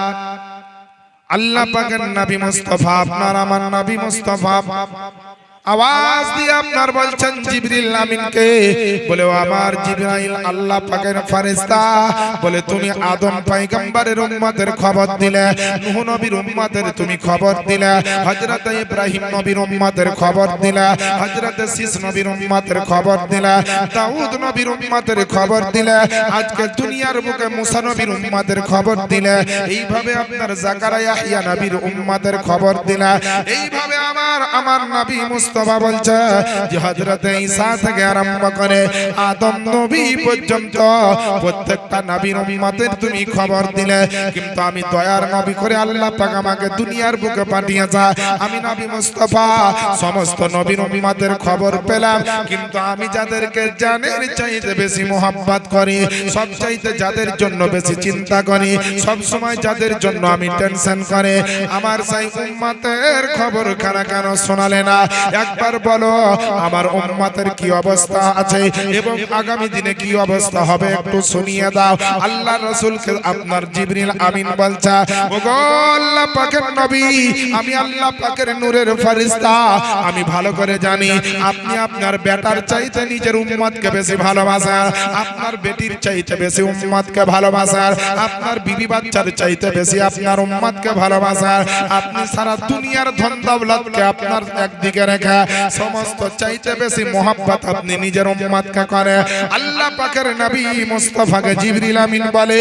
S1: আল্লাহ পাকের নবী মুস্তাফা, আপনার আমার নবী মুস্তাফা আওয়াজ দিয়ে আপনার বলছেন জিবরিল আমিনকে, বলে, ও আমার জিবরাইল, আল্লাহ পাকের ফেরেশতা, বলে তুমি আদম পয়গম্বরের উম্মতের খবর দিলে, নূহ নবীর উম্মতের তুমি খবর দিলে, হযরত ইব্রাহিম নবীর উম্মতের খবর দিলে, হযরত শীস নবীর উম্মতের খবর দিলে, দাউদ নবীর উম্মতের খবর দিলে, আজকে দুনিয়ার বুকে মুসা নবীর উম্মতের খবর দিলে, এইভাবে আপনার জাকারিয়া ইয়াহইয়া নবীর উম্মতের খবর দিলে, এইভাবে আমার নবী মুস্তাফা বলছে যে হযরত ঈসা থেকে আরম্ভ করে আদম নবী পর্যন্ত প্রত্যেকটা নবীর উম্মতের তুমি খবর দিলে। কিন্তু আমি দয়ার নবী করে আল্লাহ পাক আমাকে দুনিয়ার বুকে পাঠিয়েছে, আমি নবী মুস্তাফা সমস্ত নবীর উম্মতের খবর পেলাম। কিন্তু আমি যাদেরকে জানের চাইতে বেশি মোহাব্বত করি, সব চাইতে যাদের জন্য বেশি চিন্তা করি, সব সময় যাদের জন্য আমি টেনশন করে, আমার সেই উম্মতের খবর কেন শোনালে না? একবার বলো আমার উম্মতের কি অবস্থা আছে এবং আগামী দিনে কি অবস্থা হবে একটু শুনিয়ে দাও। আল্লাহ রাসূলকে আপনার জিবরিল আমিন বলছে, ওগো আল্লাহ পাকের নবী, আমি আল্লাহ পাকের নূরের ফেরেশতা, আমি ভালো করে জানি আপনি আপনার বেটার চাইতে নিজের উম্মতকে বেশি ভালোবাসেন, আপনার বেটির চাইতে বেশি উম্মতকে ভালোবাসেন, আপনার বিবি বাচ্চার চাইতে বেশি আপনার উম্মতকে ভালোবাসেন, আপনি সারা দুনিয়ার ধন দৌলতকে আপনার একদিকে রেখে সমস্ত চাইতে বেশি মোহাব্বত আপনি নিজের উম্মতকে করে। আল্লাহ পাকের নবী মুস্তাফাকে জিবরিল আমিন বলে,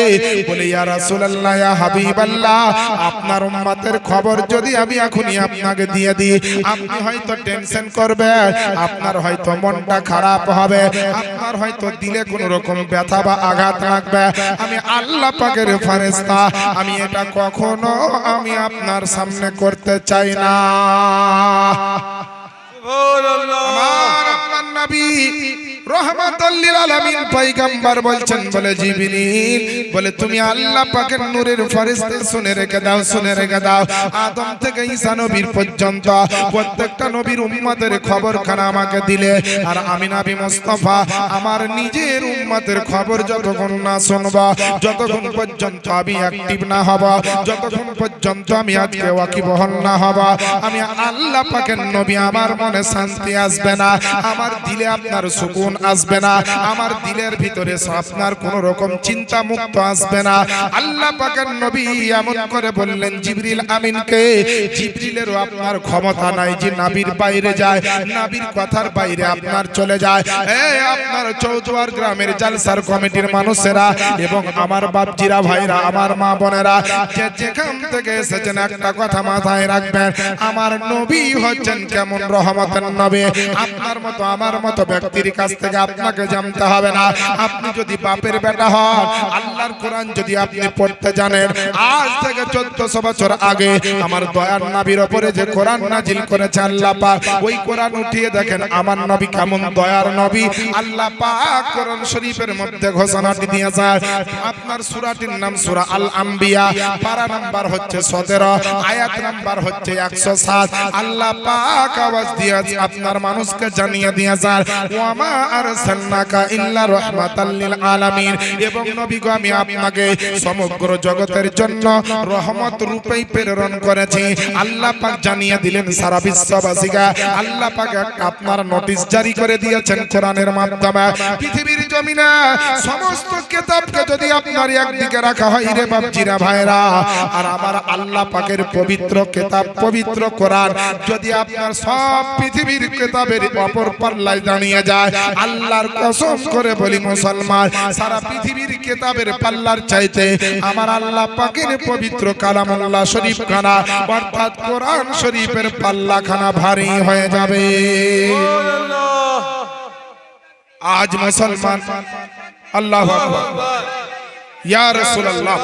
S1: ইয়া রাসূলুল্লাহ, ইয়া হাবিবাল্লাহ, আপনার উম্মতের খবর যদি আমি এখনই আপনাকে দিয়ে দিই, আপনি হয়তো টেনশন করবেন, আপনার হয়তো মনটা খারাপ হবে, আপনার হয়তো দিলে কোনো রকম ব্যথা বা আঘাত লাগবে। আমি আল্লাহ পাকের ফেরেশতা, আমি এটা কখনো আমি আপনার সামনে করতে চাই না। আমার আপনার নবী রহমাতুল লিল আলামিন পয়গম্বর বলছেন, বলে জিবরিল, বলে তুমি আল্লাহ পাকের নূরের ফেরেশতা, শুনে রেখে দাও, শুনে রেখে দাও, আদম থেকে ঈসা নবীর পর্যন্ত প্রত্যেকটা নবীর উম্মতের খবরখানা আমাকে দিলে, আর আমি নবী মুস্তাফা আমার নিজের উম্মতের খবর যতক্ষণ না শুনব, যতক্ষণ পর্যন্ত আমি অ্যাক্টিভ না হব, যতক্ষণ পর্যন্ত আমি আজকে ওয়াকিবহল না হব, আমি আল্লাহ পাকের নবী আমার মনে শান্তি আসবে না, আমার দিলে দিলে আপনার সুকুন আসবে না, আমার দিলের ভিতরে আপনার কোন রকম চিন্তা মুক্ত আসবে না। আল্লাহ পাকের নবী এমন করে বললেন জিবরিল আমিনকে, জিবরিলেরও আপনার ক্ষমতা নাই যে নাবির বাইরে যায়, নাবির কথার বাইরে আপনার চলে যায়। এই আপনার চৌদ্বার গ্রামের জালসার কমিটির মানুষেরা এবং আমার বাপজিরা ভাইরা, আমার মা বোনেরা, যে যেখান থেকে এসেছেন একটা কথা মাথায় রাখবেন, আমার নবী হচ্ছেন কেমন রহমতের নবী। আপনার মতো আমার মতো ব্যক্তির কাছ থেকে আপনাকে জানতে হবে না। আপনি যদি বাপের বেটা হন, আল্লাহর কোরআন যদি আপনি পড়তে জানেন, আজ থেকে 1400 বছর আগে আমার দয়ার নবীর উপরে যে কোরআন নাজিল করেছে আল্লাহ পাক, ওই কোরআন উঠিয়ে দেখেন আমার নবী কেমন দয়ার নবী। আল্লাহ পাক কোরআন শরীফের মধ্যে ঘোষণাটি দিয়েছে। আপনার সূরাটির নাম সূরা আল আম্বিয়া, পারা নাম্বার হচ্ছে 17, আয়াত নাম্বার হচ্ছে 107। আল্লাহ পাক আওয়াজ দিয়ে আপনার মানুষকে জানিয়ে দিয়েছেন, ওয়া মা আরসালনাকা ইল্লা রাহমাতাল লিল আলামিন, এবং নবী গো আমি আপনাকে সমগ্র জগতের জন্য রহমত রূপেই প্রেরণ করেছি। আল্লাহ পাক জানিয়ে দিলেন সারা বিশ্ববাসীকে, আল্লাহ পাক আপনার নোটিশ জারি করে দিয়েছেন কোরআনের মাধ্যমে। পৃথিবীর জমিনে সমস্ত কিতাবকে যদি আপনার একদিকে রাখা হয় রে বাপজিরা ভাইরা, আর আমার আল্লাহ পাকের পবিত্র কিতাব পবিত্র কোরআন যদি আপনার সব পৃথিবীর কিতাবের অপর পাল্লায় দাঁড়িয়ে যায়, আল্লাহর কসম করে বলি মুসলমান, সারা পৃথিবীর কিতাবের পাল্লার চাইতে আমার আল্লাহ পাকের পবিত্র কালামুল্লাহ শরীফ খানা অর্থাৎ কোরআন শরীফের পাল্লা খানা ভারী হয়ে যাবে। আজ মুসলমান আল্লাহু আকবার, ইয়া রাসূলুল্লাহ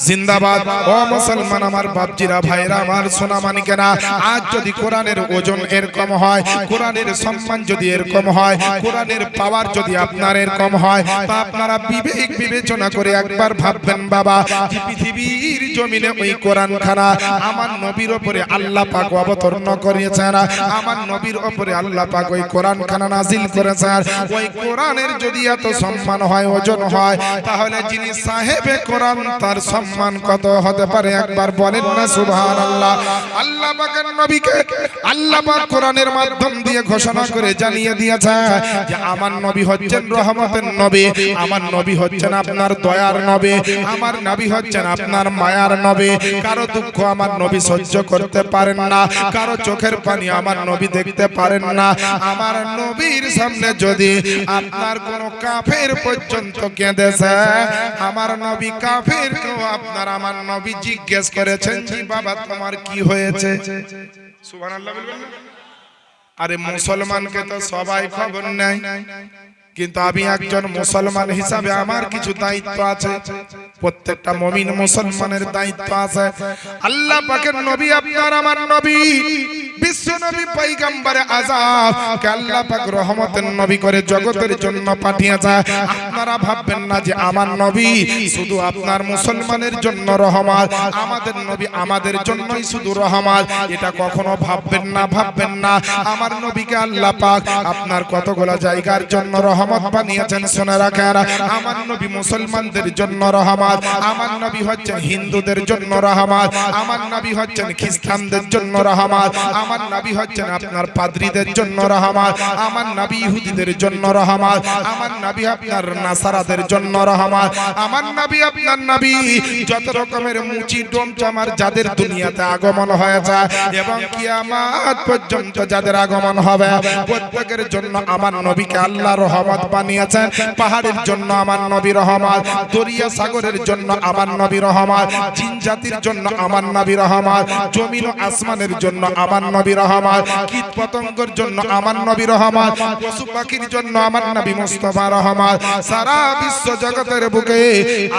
S1: জিন্দাবাদ। ও মুসলমান আমার বাপজিরা ভাইরা, আমার সোনা মানিকেরা, আজ যদি কোরআনের ওজন এরকম হয়, কোরআনের সম্মান যদি এরকম হয়, কোরআনের পাওয়ার যদি আপনার এরকম হয়, তা আপনারা বিবেক বিবেচনা করে একবার ভাববেন বাবা, যে পৃথিবীর জমিনে ওই কোরআন খানা আমার নবীর উপরে আল্লাহ পাক অবতীর্ণ করেছেন, আমার নবীর উপরে আল্লাহ পাক ওই কোরআন খানা নাজিল করেছেন। ওই কোরআনের যদি এত সম্মান হয়, ওজন হয়, তাহলে যিনি সাহেবে কোরআন তার সম্মান কত হতে পারে একবার বলেন না সুবহানাল্লাহ। আল্লাহ পাকের নবীকে আল্লাহ পাক কোরআনের মাধ্যম দিয়ে ঘোষণা করে জানিয়ে দিয়েছে যে আমার নবী হচ্ছেন রহমতের নবী, আমার নবী হচ্ছেন আপনার দয়ার নবী, আমার নবী হচ্ছেন আপনার মায়ার নবী। কারো দুঃখ আমার নবী সহ্য করতে পারেন না, কারো চোখের পানি আমার নবী দেখতে পারেন না। আমার নবীর সামনে যদি আপনার কোন কাফের পর্যন্ত কেঁদেছে, আমার নবী কাফেরকেও আপনার আমার নবী জিজ্ঞেস করেছেন যে বাবা তোমার কি হয়েছে। সুবহানাল্লাহ বলবেন না? আরে মুসলমানকে তো সবাই খবর নেয়, কিন্তু আমি একজন মুসলমান হিসাবে আমার কিছু দায়িত্ব আছে। প্রত্যেকটা মুমিন মুসলমানের দায়িত্ব আছে। আল্লাহ পাকের নবী আপনার আমার নবী, বিশ্ব নবী পয়গম্বর আযম কে আল্লাহ পাক রহমতের নবী করে জগতের জন্য পাঠিয়েছে। আপনারা ভাববেন না যে আমার নবী শুধু আপনার মুসলমানের জন্য রহমত, আমাদের নবী আমাদের জন্যই শুধু রহমত, এটা কখনো ভাববেন না, ভাববেন না। আমার নবীকে আল্লাহ পাক আপনার কতগুলো জায়গার জন্য রহমত বানিয়েছেন, শুনে রাখেন। আমার নবী মুসলমানদের জন্য রহমত, আমার নবী হচ্ছেন হিন্দুদের জন্য রহমত, আমার নবী হচ্ছেন খ্রিস্টানদের জন্য রহমত, আমার নবী হচ্ছেন আপনার পাদ্রীদের জন্য রহমত, আমার নবী ইহুদিদের জন্য রহমত, আমার নবী আপনার নাসারাদের জন্য রহমত, আমার নবী আপনার নবী যত রকমের মুচি ডোম চামার যাদের দুনিয়াতে আগমন হয়েছে এবং কিয়ামত পর্যন্ত যাদের আগমন হবে, প্রত্যেকের জন্য আমার নবীকে আল্লাহ রহমত বানিয়েছেন। পাহাড়ের জন্য আমার নবী রহমত, দরিয়া সাগরের জন্য আমার নবী রহমত, জিন জাতির জন্য আমার নবী রহমত, জমিন ও আসমানের জন্য আমার নবী রহমত, কীট পতঙ্গের জন্য আমার নবী রহমত, পশু পাখির জন্য আমার নবী মুস্তাফা রহমত। সারা বিশ্ব জগতের বুকে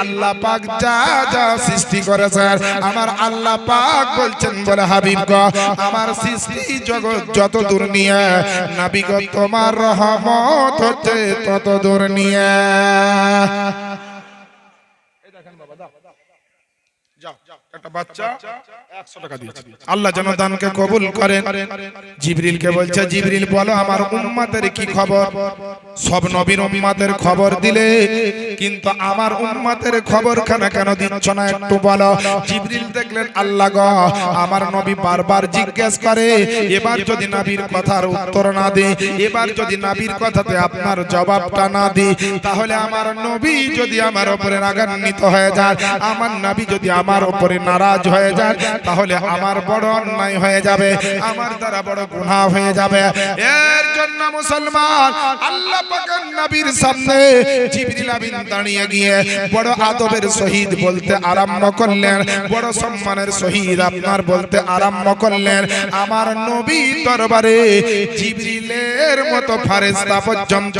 S1: আল্লাহ পাক যা যা সৃষ্টি করেছেন, আমার আল্লাহ পাক বলছেন বলে হাবিব গো আমার সৃষ্টি জগৎ যত দূর নিয়ে নবী গো তোমার রহমত হচ্ছে তত দূর নিয়ে। এই দেখেন বাবা, দাও যাও একটা বাচ্চা 100 টাকা দিয়েছে। আল্লাহ যেন দানকে কবুল করেন। জিবরিলকে বলছে, জিবরিল বলো আমার উম্মতের কি খবর? সব নবীর উম্মতের খবর দিলে, কিন্তু আমার উম্মতের খবর কেন দিচ্ছ না একটু বলো। জিবরিল দেখলেন আল্লাহ গো, আমার নবী বারবার জিজ্ঞেস করে, এবার যদি নবীর কথার উত্তর না দেই, এবার যদি নবীর কথাতে আপনার জবাবটা না দিই, তাহলে আমার নবী যদি আমার উপরে রাগান্বিত হয়ে যায়, আমার নবী যদি আমার উপরে নারাজ হয়ে যায়, তাহলে আমার বড় অন্যায় হয়ে যাবে, আমার দ্বারা বড় গুনাহ হয়ে যাবে। এর জন্য মুসলমান আল্লাহ পাকের নবীর সামনে জিবরিল আমিন দাঁড়িয়ে গিয়ে বড় আদবের সহিত বলতে আরম্ভ করলেন, বড় সম্মানের সহিত আপনার বলতে আরম্ভ করলেন, আমার নবী দরবারে জিবরিলের মতো ফেরেশতা পর্যন্ত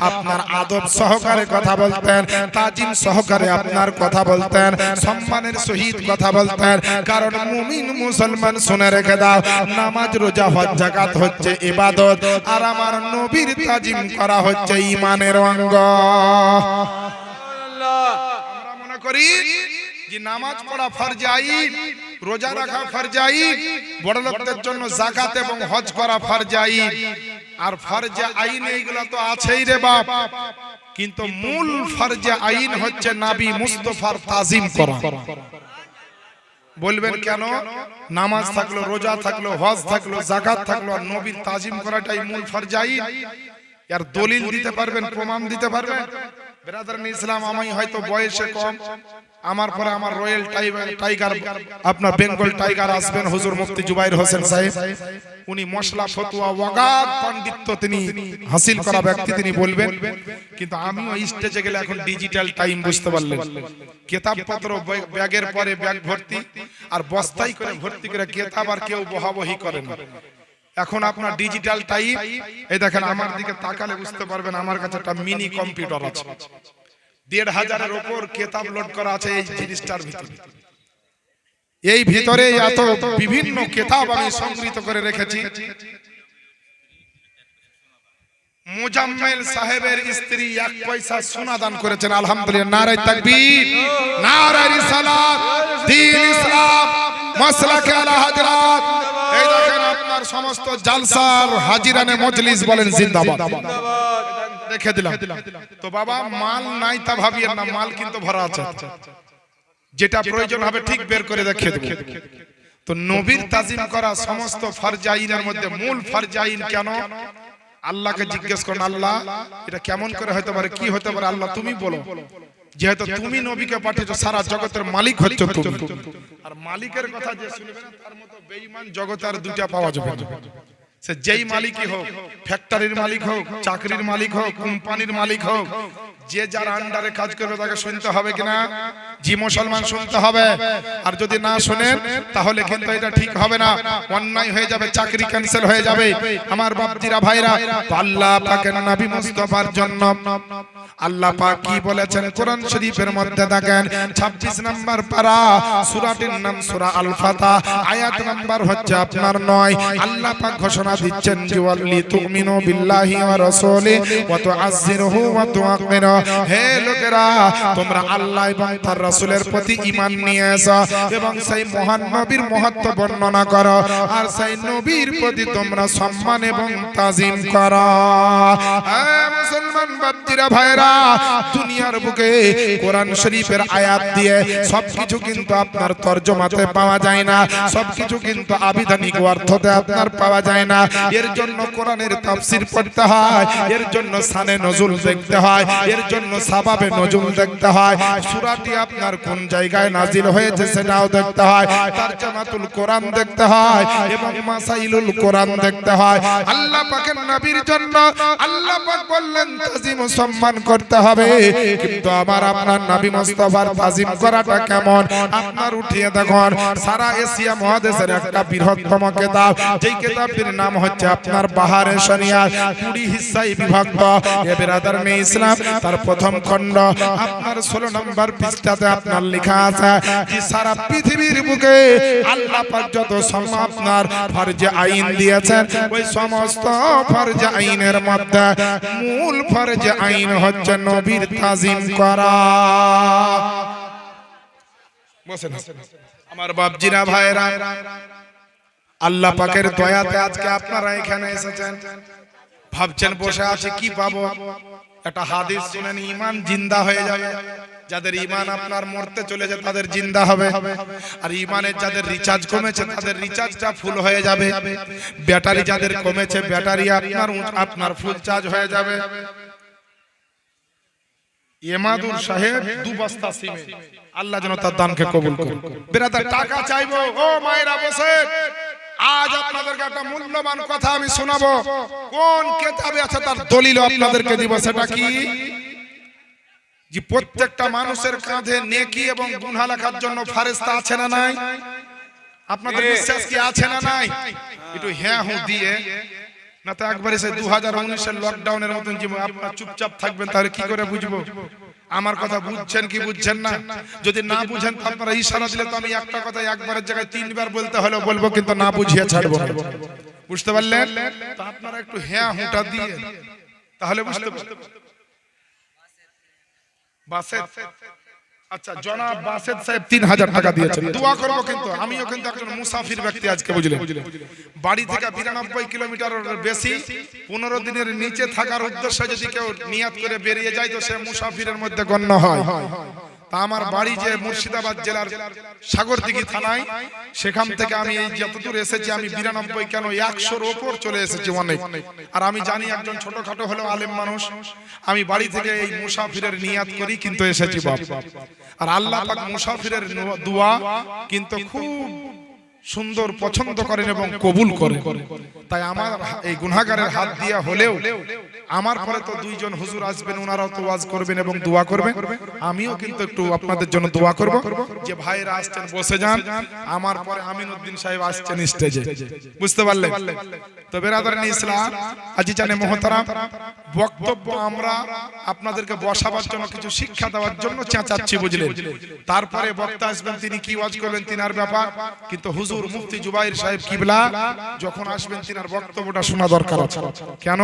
S1: আপনার আদব সহকারে কথা বলতেন, তাজিম সহকারে আপনার কথা বলতেন, সম্মানের সহিত কথা বলতেন। কারণ মুমিন মুসলমান শুনে রেখে দাও, নামাজ রোজা হজ যাকাত হচ্ছে ইবাদত, আর আমার নবীর তাজিম করা হচ্ছে ঈমানের অঙ্গ। আমরা মনে করি যে নামাজ পড়া ফরজ আইন, রোজা রাখা ফরজ আইন, বড় লোকদের জন্য যাকাত এবং হজ করা ফরজ আইন, আর ফরজ আইন এইগুলো তো আছেই রে বাপ, কিন্তু মূল ফরজ আইন হচ্ছে নবী মুস্তাফার তাজিম করা। বলবেন কেন? নামাজ থাকলো, রোজা থাকলো, হজ থাকলো, যাকাত থাকলো, আর নবীর তাজিম করাটাই মূল ফরজ আইন। আর দলিল দিতে পারবেন, প্রমাণ দিতে পারবেন? ব্রাদার ইসলাম, আমি হয়তো বয়সে কম, আমার পরে আমার রয়্যাল টাইগার আপনার বেঙ্গল টাইগার আসবেন হুজুর মুফতি জুবাইর হোসেন সাহেব, উনি মশলা ফতোয়া ওয়াগাত পণ্ডিত্য তিনি হাসিল করা ব্যক্তি, তিনি বলবেন। কিন্তু আমিও স্টেজে গেলে এখন ডিজিটাল টাইম, বুঝতে পারলেন, কিতাবপত্র ব্যাগের পরে ব্যাগ ভর্তি, আর বস্তায় করে ভর্তি করে কিতাব, আর কেউ বহাবহি করে না। এখন আপনার ডিজিটাল টাইপ। এই দেখেন আমার দিকে তাকালে বুঝতে পারবেন আমার কাছে একটা মিনি কম্পিউটার আছে, ১৫০০-এর উপর কিতাব লোড করা আছে এই জিনিসটার ভিতরে। এই ভিতরে এত বিভিন্ন কিতাব আমি সংগৃহীত করে রেখেছি। মুজাম্মেল সাহেবের স্ত্রী 1 পয়সা সোনা দান করেছেন, আলহামদুলিল্লাহ। নারে তাকবীর, নারে রিসালাত, দ্বীন ইসলাম, মাসলাকে আলা হযরত। এই দেখেন আপনার সমস্ত জালসার হাজিরানে মজলিস বলেন জিন্দাবাদ, রেখে দিলাম। তো বাবা মাল নাই তা ভাবিয়েন না, মাল কিন্তু ভরা আছে, যেটা প্রয়োজন হবে ঠিক বের করে দেখিয়ে দেব। তো নবীর তাজিম করা সমস্ত ফরজ আইনের মধ্যে মূল ফরজ আইন কেন? আল্লাহকে জিজ্ঞেস করুন, আল্লাহ এটা কেমন করে হতে পারে, কি হতে পারে? আল্লাহ তুমি বলো, যেহেতু তুমি নবীকে পাঠিয়েছো, সারা জগতের মালিক হচ্ছ তুমি, আর মালিকের কথা যে শুনবে না তার মতো বেঈমান জগতে আর দুইটা পাওয়া যাবে না। সে যেই মালিকই হোক, ফ্যাক্টরির মালিক হোক, চাকরির মালিক হোক, কোম্পানির মালিক হোক, যে যার আন্ডারে কাজ করবে তাকে শুনতে হবে কিনা? জি মুসলমান, শুনতে হবে। আর যদি না শুনেন তাহলে কিন্তু এটা ঠিক হবে না, অন্যায় হয়ে যাবে, চাকরি ক্যান্সেল হয়ে যাবে। আমার বাপজিরা ভাইরা, আল্লাহ পাকের নবী মুস্তাফার জন্য আল্লাহ পাক কি বলেছেন কোরআন শরীফের মধ্যে? দেখেন 26 নম্বর পারা, সূরাটির নাম সূরা আল ফাতহ, আয়াত নাম্বার হচ্ছে আপনার 9। আল্লাহ পাক ঘোষণা দিচ্ছেন যে ওয়াল্লি তুমিনু বিল্লাহি ওয়া রাসূলি ওয়া তুআজ্জিরুহু ওয়া তুআক্কিরু। হে লোকেরা, তোমরা আল্লাহ এবং তার রাসূলের প্রতি ঈমান নিয়ে এসো এবং সেই মহান নবীর মহত্ব বর্ণনা করো, আর সেই নবীর প্রতি তোমরা সম্মান এবং তাজিম করো। হে মুসলমান বাপজিরা ভাইরা, দুনিয়ার বুকে কোরআন শরীফের আয়াত দিয়ে সবকিছু কিন্তু আপনার তরজমাতে পাওয়া যায় না, সবকিছু কিন্তু আবিধানিক অর্থতে আপনার পাওয়া যায় না। এর জন্য কোরআনের তাফসীর পড়তে হয়, এর জন্য শানে নজুল দেখতে হয়, এর জন্য সাবাবে নজুল দেখতে হয়, সূরাটি আপনার কোন জায়গায় নাজিল হয়েছে সেটাও দেখতে হয়, তরজমাতুল কোরআন দেখতে হয় এবং মাসাইলুল কোরআন দেখতে হয়। আল্লাহ পাকের নবীর জন্য আল্লাহ পাক বললেন তাজিম ও সম্মান করতে হবে, কিন্তু আমার আপনার নবী মুস্তাফার তাজিম করাটা কেমন আপনার উঠিয়ে দেখুন। সারা এশিয়া মহাদেশের একটা বৃহত্তম কিতাব, যেই কিতাবটির নাম হচ্ছে আপনার বাহারে শরিয়াত, 20 হিস্সায় বিভক্ত। এ বিরাদারনে ইসলাম, তার প্রথম খণ্ড আপনার 16 নম্বর পৃষ্ঠাতে আপনার লেখা আছে যে সারা পৃথিবীর বুকে আল্লাহ পাক যত আপনার ফরজ আইন দিয়েছেন, ওই সমস্ত ফরজ আইনের মধ্যে মূল ফরজ আইন হচ্ছে নবীর তাজিম করা। বসেন, আমার বাপজিরা ভাইরা, আল্লাহ পাকের দয়াতে আজকে আপনারা এখানে এসেছেন। ভাবছেন বসে আছে কি পাবো, একটা হাদিস শুনেন, ঈমান জিন্দা হয়ে যাবে। যাদের ঈমান আপনার মরতে চলেছে তাদের জিন্দা হবে, আর ঈমানের যাদের রিচার্জ কমেছে তাদের রিচার্জটা ফুল হয়ে যাবে। ব্যাটারি যাদের কমেছে ব্যাটারি আপনার ফুল চার্জ হয়ে যাবে। এমাদুর সাহেব 2 বস্তা সিমেন্ট, আল্লাহ যেন তার দানকে কবুল করে। বেরাদার টাকা চাইবো, ও মায়েরা বসে, আজ আপনাদেরকে একটা মূল্যবান কথা আমি শোনাবো। কোন কিতাবে আছে তার দলিল আপনাদেরকে দিব। সেটা কি? যে প্রত্যেকটা মানুষের কাঁধে নেকি এবং গুনাহ লেখার জন্য ফেরেশতা আছে না নাই? আপনাদের বিশ্বাস কি আছে না নাই? একটু হ্যাঁ হু দিয়ে, না তো একবারে সেই 2019 এর লকডাউনের মতন যে আপনারা চুপচাপ থাকবেন, তাহলে কি করে বুঝবো আমার কথা বুঝছেন কি বুঝছেন না? যদি না বুঝেন তো আপনারা ইশারা দিলে তো আমি একটা কথা একবারের জায়গায় 3 বার বলতে হলো বলবো, কিন্তু না বুঝিয়ে ছাড়বো না। বুঝতে পারলেন? তো আপনারা একটু হ্যাঁ হুটা দিয়ে তাহলে বুঝতে পারবেন। বাসেত, আচ্ছা জনাব বাসেত সাহেব 3000 টাকা দিয়েছেন, দোয়া করব। কিন্তু আমিও কিন্তু একজন মুসাফির ব্যক্তি আজকে, বুঝলেন? বাড়ি থেকে 92 কিলোমিটারের বেশি 15 দিনের নিচে থাকার উদ্দেশ্যে যদি কেউ নিয়াত করে বেরিয়ে যায় তো সে মুসাফিরের মধ্যে গণ্য হয়। তা আমার বাড়ি যে মুর্শিদাবাদ জেলার সাগরদিঘি থানায়, সেখান থেকে আমি এই যতদূর এসেছি আমি 92 কেন 100-র উপর চলে এসেছি অনেক। আর আমি জানি একজন ছোটখাটো হলেও আলেম মানুষ, আমি বাড়ি থেকে এই মুসাফিরের নিয়াত করি কিন্তু এসেছি বাপ। আর আল্লাহ পাক মুসাফিরের দোয়া কিন্তু খুব সুন্দর পছন্দ করেন এবং কবুল করেন। তাই আমার এই গুনাহগারের হাত দিয়া হলেও আমার পরে তো 2 জন হুজুর আসবেন, ওনারাও তো ওয়াজ করবেন এবং দোয়া করবেন। আমিও কিন্তু একটু আপনাদের জন্য দোয়া করব। যে ভাইরা আসছেন বসে যান, আমার পরে আমিনউদ্দিন সাহেব আসছেন স্টেজে। বুঝতে পারলেন? তো বেরাদারান ইসলাম, আজিজানে মুহতারাম, বক্তব্য আমরা আপনাদেরকে বসাবার জন্য কিছু শিক্ষা দেওয়ার জন্য চেঁচাচ্ছি, বুঝলেন? তারপরে বক্তা আসবেন, তিনি কি ওয়াজ করবেন তিনার ব্যাপার। কিন্তু হুজুর মুফতি জুবাইর সাহেব কিবলা যখন আসবেন তিনার বক্তব্যটা শোনা দরকার আছে। কেন?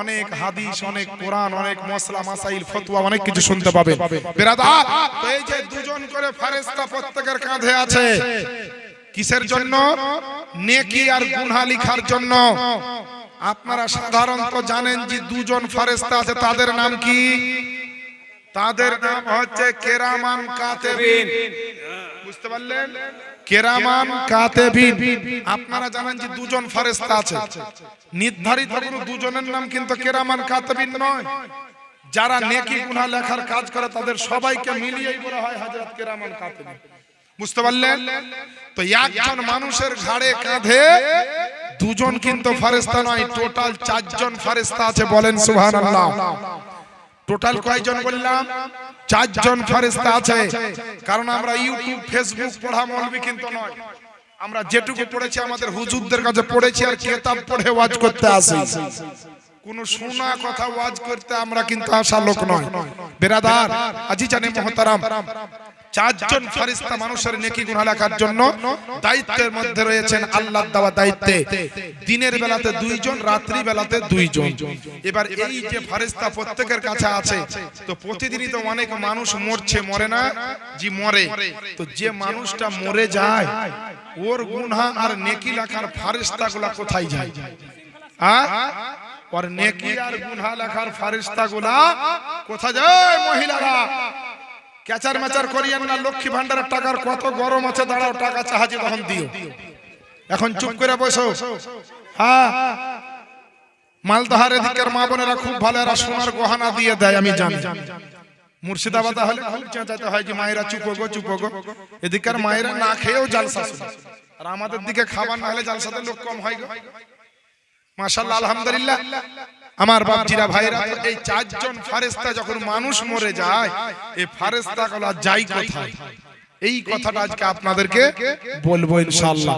S1: অনেক হাদিস, অনেক কোরআন, অনেক মসলা মাসাইল, ফতোয়া, অনেক কিছু শুনতে পাবেন। বেরাদার, তো এই যে 2 জন করে ফেরেশতা প্রত্যেকের কাঁধে আছে, কিসের জন্য? নেকি আর গুনাহ লেখার জন্য। আপনারা সাধারণত জানেন যে 2 জন ফেরেশতা আছে, তাদের নাম কি? তাদের নাম হচ্ছে কেরামান কাতেবিন। বুঝতে পারলেন? কেরামান কাতেবিন। আপনারা জানেন যে 2 জন ফেরেশতা আছে, নির্ধারিত কোনো 2 জনের নাম কিন্তু কেরামান কাতেবিন নয়। যারা নেকি গুনাহ লেখার কাজ করে তাদের সবাইকে মিলিয়েই বলা হয় হযরত কেরামান কাতেবিন। বুঝতে পারলেন? তো একজন মানুষের ঘাড়ে কাঁধে 2 জন কিন্তু ফেরেশতা নয়, টোটাল 4 জন ফেরেশতা আছে। বলেন সুবহানাল্লাহ। টোটাল কয়জন বললাম? 4 জন ফেরেশতা আছে। কারণ আমরা ইউটিউব ফেসবুক পড়া মৌলবি কিন্তু নয়, আমরা যেটুকু পড়েছি আমাদের হুজুরদের কাছে পড়েছি আর কিতাব পড়ে ওয়াজ করতে আসি। কোন শোনা কথা ওয়াজ করতে আমরা কিন্তু আসা লোক নয়। বেরাদার, আজিজানে মুহতারাম, 4 জন ফেরেশতা মানুষের নেকি গুনাহ লেখার জন্য দায়িত্বের মধ্যে রয়েছেন, আল্লাহর দেওয়া দায়িত্বে। দিনের বেলাতে 2 জন, রাত্রি বেলাতে 2 জন। এবার এই যে ফেরেশতা প্রত্যেকের কাছে আছে, তো প্রতিদিনই তো অনেক মানুষ মরছে, মরে না? জি মরে। তো যে মানুষটা মরে যায় ওর গুনাহ আর নেকি লেখার ফেরেশতাগুলা কোথায় যায়? और नेकी और गुनाह लेखार फरिश्तागुला কোথা যায়? মহিলারা ক্যাচার ম্যাচার করিয়েন না, লক্ষ্মী ভান্ডারের টাকার কত গরম আছে, দাঁড়াও টাকা চাহাজি তখন দিও। এখন চুপ করে বসো। হ্যাঁ, মালদহার এদিকের মা বোনেরা খুব ভালো, এরা সোনার গহনা দিয়ে দেয়, আমি জানি। মুর্শিদাবাদে হলে খুব চেঁচাতে হয় যে মায়েরা চুপো গো চুপো গো। এদিকের মায়েরা না খেয়েও জালসা শুনে, আর আমাদের দিকে খাবার না হলে জালসাতে লোক কম হয় গো। মাশাআল্লাহ, আলহামদুলিল্লাহ। আমার বাপজিরা ভাইরা, এই 4 জন ফেরেশতা যখন মানুষ মরে যায়, এই ফেরেশতাগুলো যায় কোথায়? এই কথাটা আজকে আপনাদেরকে বলবো ইনশাআল্লাহ।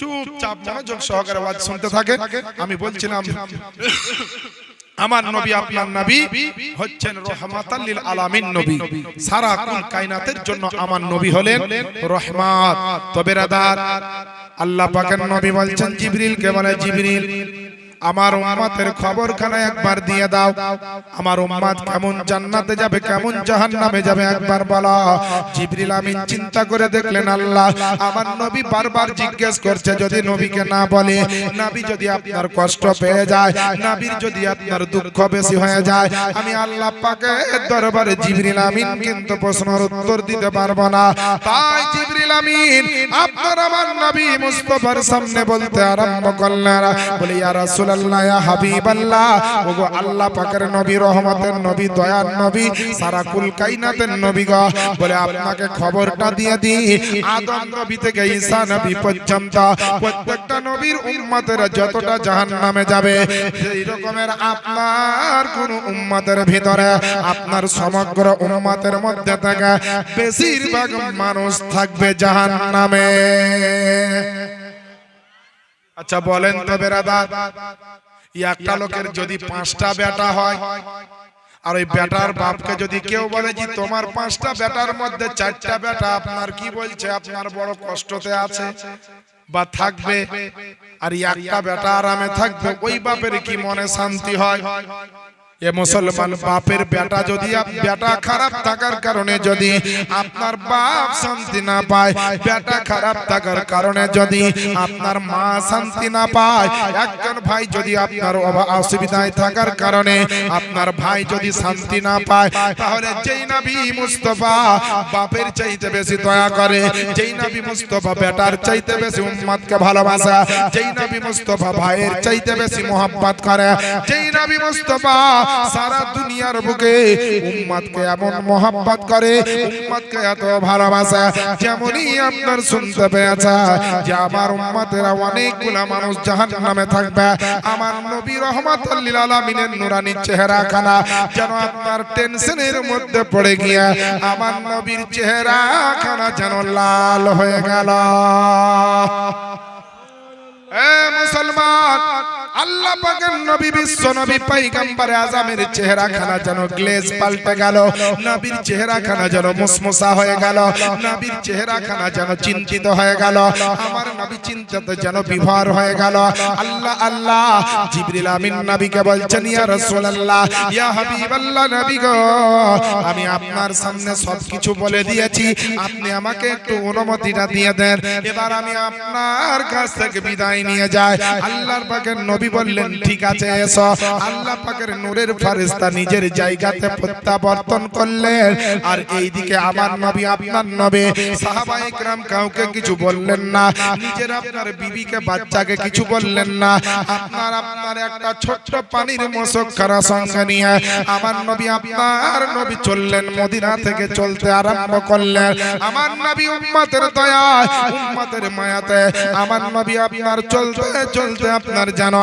S1: চুপচাপ মনোযোগ সহকারে ওয়াজ শুনতে থাকেন। আমি বলছিলাম আমার নবী, আপনার নবী হচ্ছেন রহমাতাল লিল আলামিন নবী। সারা কুল কায়নাতের জন্য আমার নবী হলেন রহমত। তবে বেরাদার, আল্লাহ পাকের নবী বলছেন জিবরিলকে বলে, জিবরিল আমার উম্মতের খবরখানা একবার দিয়ে দাও, আমার উম্মত কেমন জান্নাতে যাবে কেমন জাহান্নামে যাবে একবার বলো। জিবরিল আমিন চিন্তা করে দেখলেন, আল্লাহ আমার নবী বারবার জিজ্ঞেস করছে, যদি নবীকে না বলে, নবী যদি আপনার কষ্ট পেয়ে যায়, নবীর যদি আপনার দুঃখ বেশি হয়ে যায়, আমি আল্লাহ পাকের দরবারে জিবরিল আমিন কিন্তু প্রশ্নের উত্তর দিতে পারবো না। তাই জিবরিল আমিন আপনার আমার নবী মুস্তাফার সামনে বলতে আরম্ভ করলেন, বলে ইয়া রাসূলুল্লাহ, ইয়া হাবিবাল্লাহ, ওগো আল্লাহ পাকের নবী, রহমতের নবী, দয়ার নবী, সারা কুল কায়নাতের নবী গো, বলে আপনাকে খবরটা দিয়ে দিই, আদম নবী থেকে ঈসা নবী পর্যন্ত প্রত্যেকটা নবীর উম্মতেরা যতটা জাহান্নামে যাবে, সেই রকমের আপনার কোন উম্মতের ভিতরে, আপনার সমগ্র উম্মতের মধ্যে থেকে বেশিরভাগ মানুষ থাকবে জাহান্নামে। আচ্ছা বলেন তো বেরাদার, একটা লোকের যদি 5টা বেটা হয়, আর ওই বেটার বাপকে যদি কেউ বলে যে তোমার 5টা বেটার মধ্যে 4টা বেটা আপনার কি বলছে, আপনার বড় কষ্টতে আছে বা থাকবে, আর একটা বেটা আরামে থাকবে, ওই বাপের কি মনে শান্তি হয়? এ মুসলমান বাপের বেটা যদি বেটা খারাপ থাকার কারণে যদি আপনার বাপ শান্তি না পায়, বেটা খারাপ থাকার কারণে যদি আপনার মা শান্তি না পায়, একজন ভাই যদি আপনার অসুবিধায় থাকার কারণে আপনার ভাই যদি শান্তি না পায়, তাহলে যেই নবী মুস্তাফা বাপের চাইতে বেশি দয়া করে, যেই নবী মুস্তাফা বেটার চাইতে বেশি উম্মতকে ভালোবাসে, যেই নবী মুস্তাফা ভাইয়ের চাইতে বেশি মোহাব্বত করে, যেই নবী মুস্তাফা সারা দুনিয়ার বুকে উম্মতকে এমন মোহাব্বত করে, উম্মতকে এত ভালোবাসে, যেমনই আপনার শুনতে পেয়েছে যে আমার উম্মতেরা অনেকগুলা মানুষ জাহান্নামে থাকবে, আমার নবী রহমাতুল লিল আলামিনের নূরানী চেহারাখানা যেন আপনার টেনশনের মধ্যে পড়ে গিয়ে আমার নবীর চেহারাখানা যেন লাল হয়ে গেল। এ মুসলমান, আল্লাহ পাকের নবী বিশ্ব নবী পয়গম্বর আজমের চেহারাখানা যেন গ্লেজ পাল্টে গেল, নবীর চেহারাখানা যেন মুসমুসা হয়ে গেল, নবীর চেহারাখানা যেন চিন্তিত হয়ে গেল, আমার নবী চিন্তিত যেন বিভোর হয়ে গেল। আল্লাহ আল্লাহ জিবরিল আমিন নবীকে বলছেন, ইয়া রাসূলুল্লাহ, ইয়া হাবিবাল্লাহ নবী গো, আমি আপনার সামনে সবকিছু বলে দিয়েছি, আপনি আমাকে একটু অনুমতিটা দিয়ে দেন, এবার আমি আপনার কাছ থেকে বিদায় নিয়ে যাই। আল্লাহর পাকের নবী বললেন, ঠিক আছে এসো। আল্লাহ পাকের নূরের ফেরেশতা নিজের জায়গাতে প্রত্যাবর্তন করলেন, আর এইদিকে আমার নবী আপনার নবী সাহাবায়ে কেরাম কাউকে কিছু বললেন না, নিজের আপনার বিবিকে বাচ্চাকে কিছু বললেন না, আপনার একটা ছোট্ট পানির মশকখানা সঙ্গে নিয়ে আমার নবী আপনার নবী চললেন, মদিনা থেকে চলতে আরম্ভ করলেন। আমার নবী উম্মতের দয়ায় উম্মতের মায়াতে আমার নবী আপনার চলতে চলতে আপনার জানো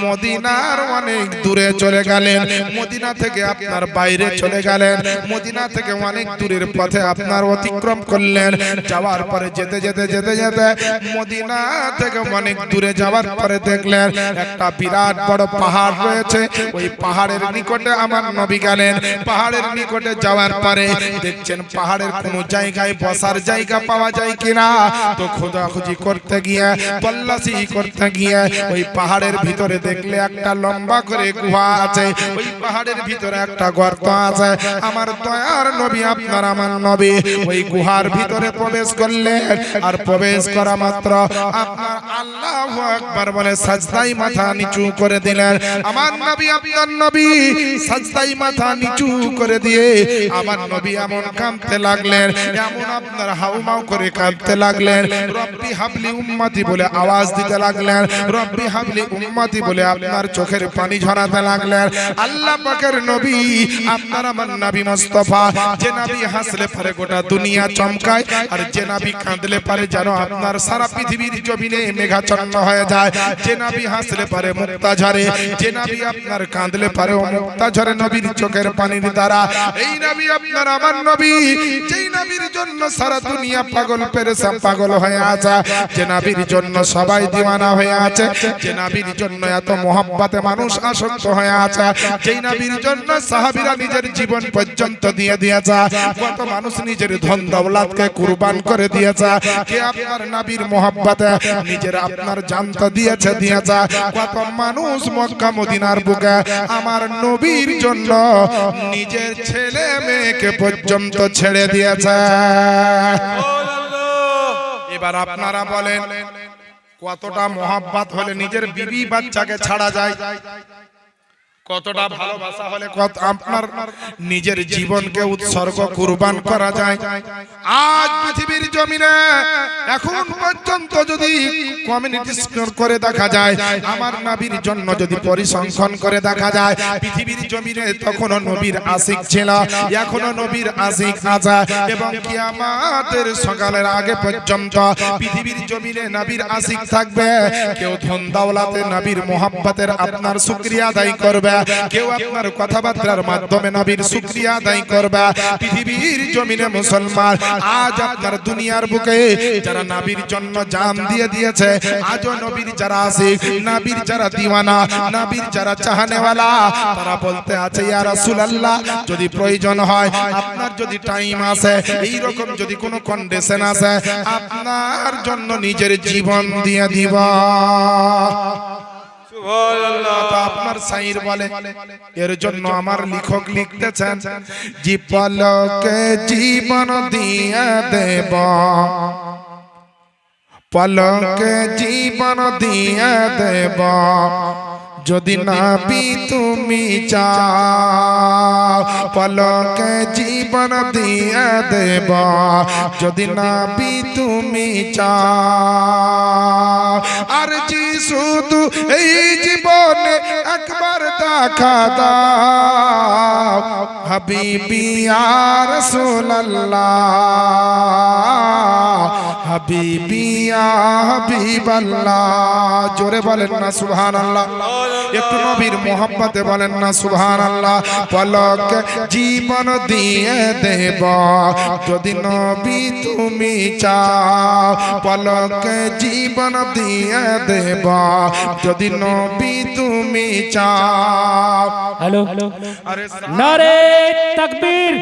S1: মদিনার অনেক দূরে চলে গেলেন, মদিনা থেকে আপনার বাইরে চলে গেলেন, মদিনা থেকে অনেক দূরের পথে আপনার অতিক্রম করলেন। যাওয়ার পরে যেতে যেতে যেতে যেতে মদিনা থেকে অনেক দূরে যাওয়ার পরে দেখলেন একটা বিরাট বড় পাহাড় রয়েছে, ওই পাহাড়ের নিকটে আমার নবী গেলেন। পাহাড়ের নিকটে যাওয়ার পরে দেখছেন পাহাড়ের কোনো জায়গায় বসার জায়গা পাওয়া যায় কিনা, তো খোঁজাখুঁজি করতে গিয়ে তল্লাশি করতে গিয়ে ওই পাহাড়ের ভিতরে দেখলে একটা লম্বা করে গুহা আছে, ওই পাহাড়ের ভিতরে একটা গর্ত আছে। আমার দয়ার নবী আপনার আমার নবী ওই গুহার ভিতরে প্রবেশ করলেন, আর প্রবেশ করা মাত্র আপনার আল্লাহু আকবার বলে সাজদায় মাথা নিচু করে দিলেন। আমার নবী আপনার নবী সাজদায় মাথা নিচু করে দিয়ে আমার নবী এমন কাঁদতে লাগলেন, এমন আপনার হাউমাউ করে কাঁদতে লাগলেন, রব্বি হাবলি উম্মতি বলে আওয়াজ দিতে লাগলেন, রব্বি হাবলি উম্মতি বলে আপনার চোখের পানি ঝরাতে লাগলেন। আল্লাহ পাকের নবী আপনার আমার নবী মুস্তাফা, যে নবী হাসলে পারে গোটা দুনিয়া চমকায়, আর যে নবী কাঁদলে পারে যেন আপনার সারা পৃথিবীর জমিনে মেঘাচ্ছন্ন হয়ে যায়, যে নবী হাসলে পারে মুক্তা ঝরে, যে নবী আপনার কাঁদলে পারে মুক্তা ঝরে নবীর চোখের পানির দ্বারা। এই নবী আপনার আমার নবী, যেই নবীর জন্য সারা দুনিয়া পাগল পেরেশান পাগল হয়ে আছে, যে নবীর জন্য সবাই দিওয়ানা হয়ে আছে, যে নবীর জন্য এত মহব্বতে মানুষ আসক্ত হয়ে আছে, যেই নবীর জন্য সাহাবীরা নিজের জীবন পর্যন্ত দিয়ে দিয়েছে। কত মানুষ নিজের ধন দৌলতকে কুরবান করে দিয়েছে, কে আপনার নবীর মহব্বতে নিজের আপনার জান তো দিয়েছে। কত মানুষ মক্কা মদিনার বুকে আমার নবীর জন্য নিজের ছেলে মেয়েকে পর্যন্ত ছেড়ে দিয়েছে। এবার আপনারা বলেন কতটা মহব্বত হলে নিজের বিবি বাচ্চাকে ছাড়া যায়, কতটা ভালোবাসা হলে কত আপনার নিজের জীবনকে উৎসর্গ কুরবান করা যায়। আজ পৃথিবীর জমিনে এখন পর্যন্ত যদি কমিউনিটি স্কোর করে দেখা যায়, আমার নবীর জন্য যদি পরিসংখ্যান করে দেখা যায়, পৃথিবীর জমিনে তখনও নবীর আশিক ছিল, এখনো নবীর আশিক আছে, এবং কিয়ামতের সকালের আগে পর্যন্ত পৃথিবীর জমিনে নবীর আশিক থাকবে। কেউ ধন দৌলতে নবীর মোহাব্বতের আপনার শুকরিয়া আদায় করবে, কেউ আপনার কথাবার্তার মাধ্যমে নবীর শুকরিয়া আদায় করবে। পৃথিবীর জমিনে মুসলমান আজ আপনার দুনিয়ার বুকে যারা নবীর জন্য জান দিয়ে দিয়েছে, আজও নবীর যারা আশিক, নবীর যারা দিওয়ানা, নবীর যারা চাহনেওয়ালা, তারা বলতে আছে ইয়া রাসূলুল্লাহ, যদি প্রয়োজন হয়, আপনার যদি টাইম আছে, এই রকম যদি কোনো কন্ডিশন আছে, আপনার জন্য নিজের জীবন দিয়ে দিব। আপনার শাইর বলে, এর জন্য আমার লেখক লিখতেছেন, জি পলকে জীবন দিয়ে দেব, পলকে জীবন দিয়ে দেব, যদি নবী তুমি চাও, পলকে জীবন দিয়ে দেব, যদি নবী তুমি চাও। আর জি শুধু এই জীবনে একবার দেখা দাও, হাবিবি ইয়া রাসূলুল্লাহ, হাবিবি ইয়া হাবিবাল্লাহ। জোরে বলেন না সুবহানাল্লাহ, একটু নবীর মোহাব্বতে বলেন না সুবহানাল্লাহ। পলক জীবন দিয়ে দেব, যদি নবী তুমি চাও, পলক জীবন দিয়ে দেব, যদি নবী তুমি চাও।
S3: হ্যালো, নারে তাকবীর।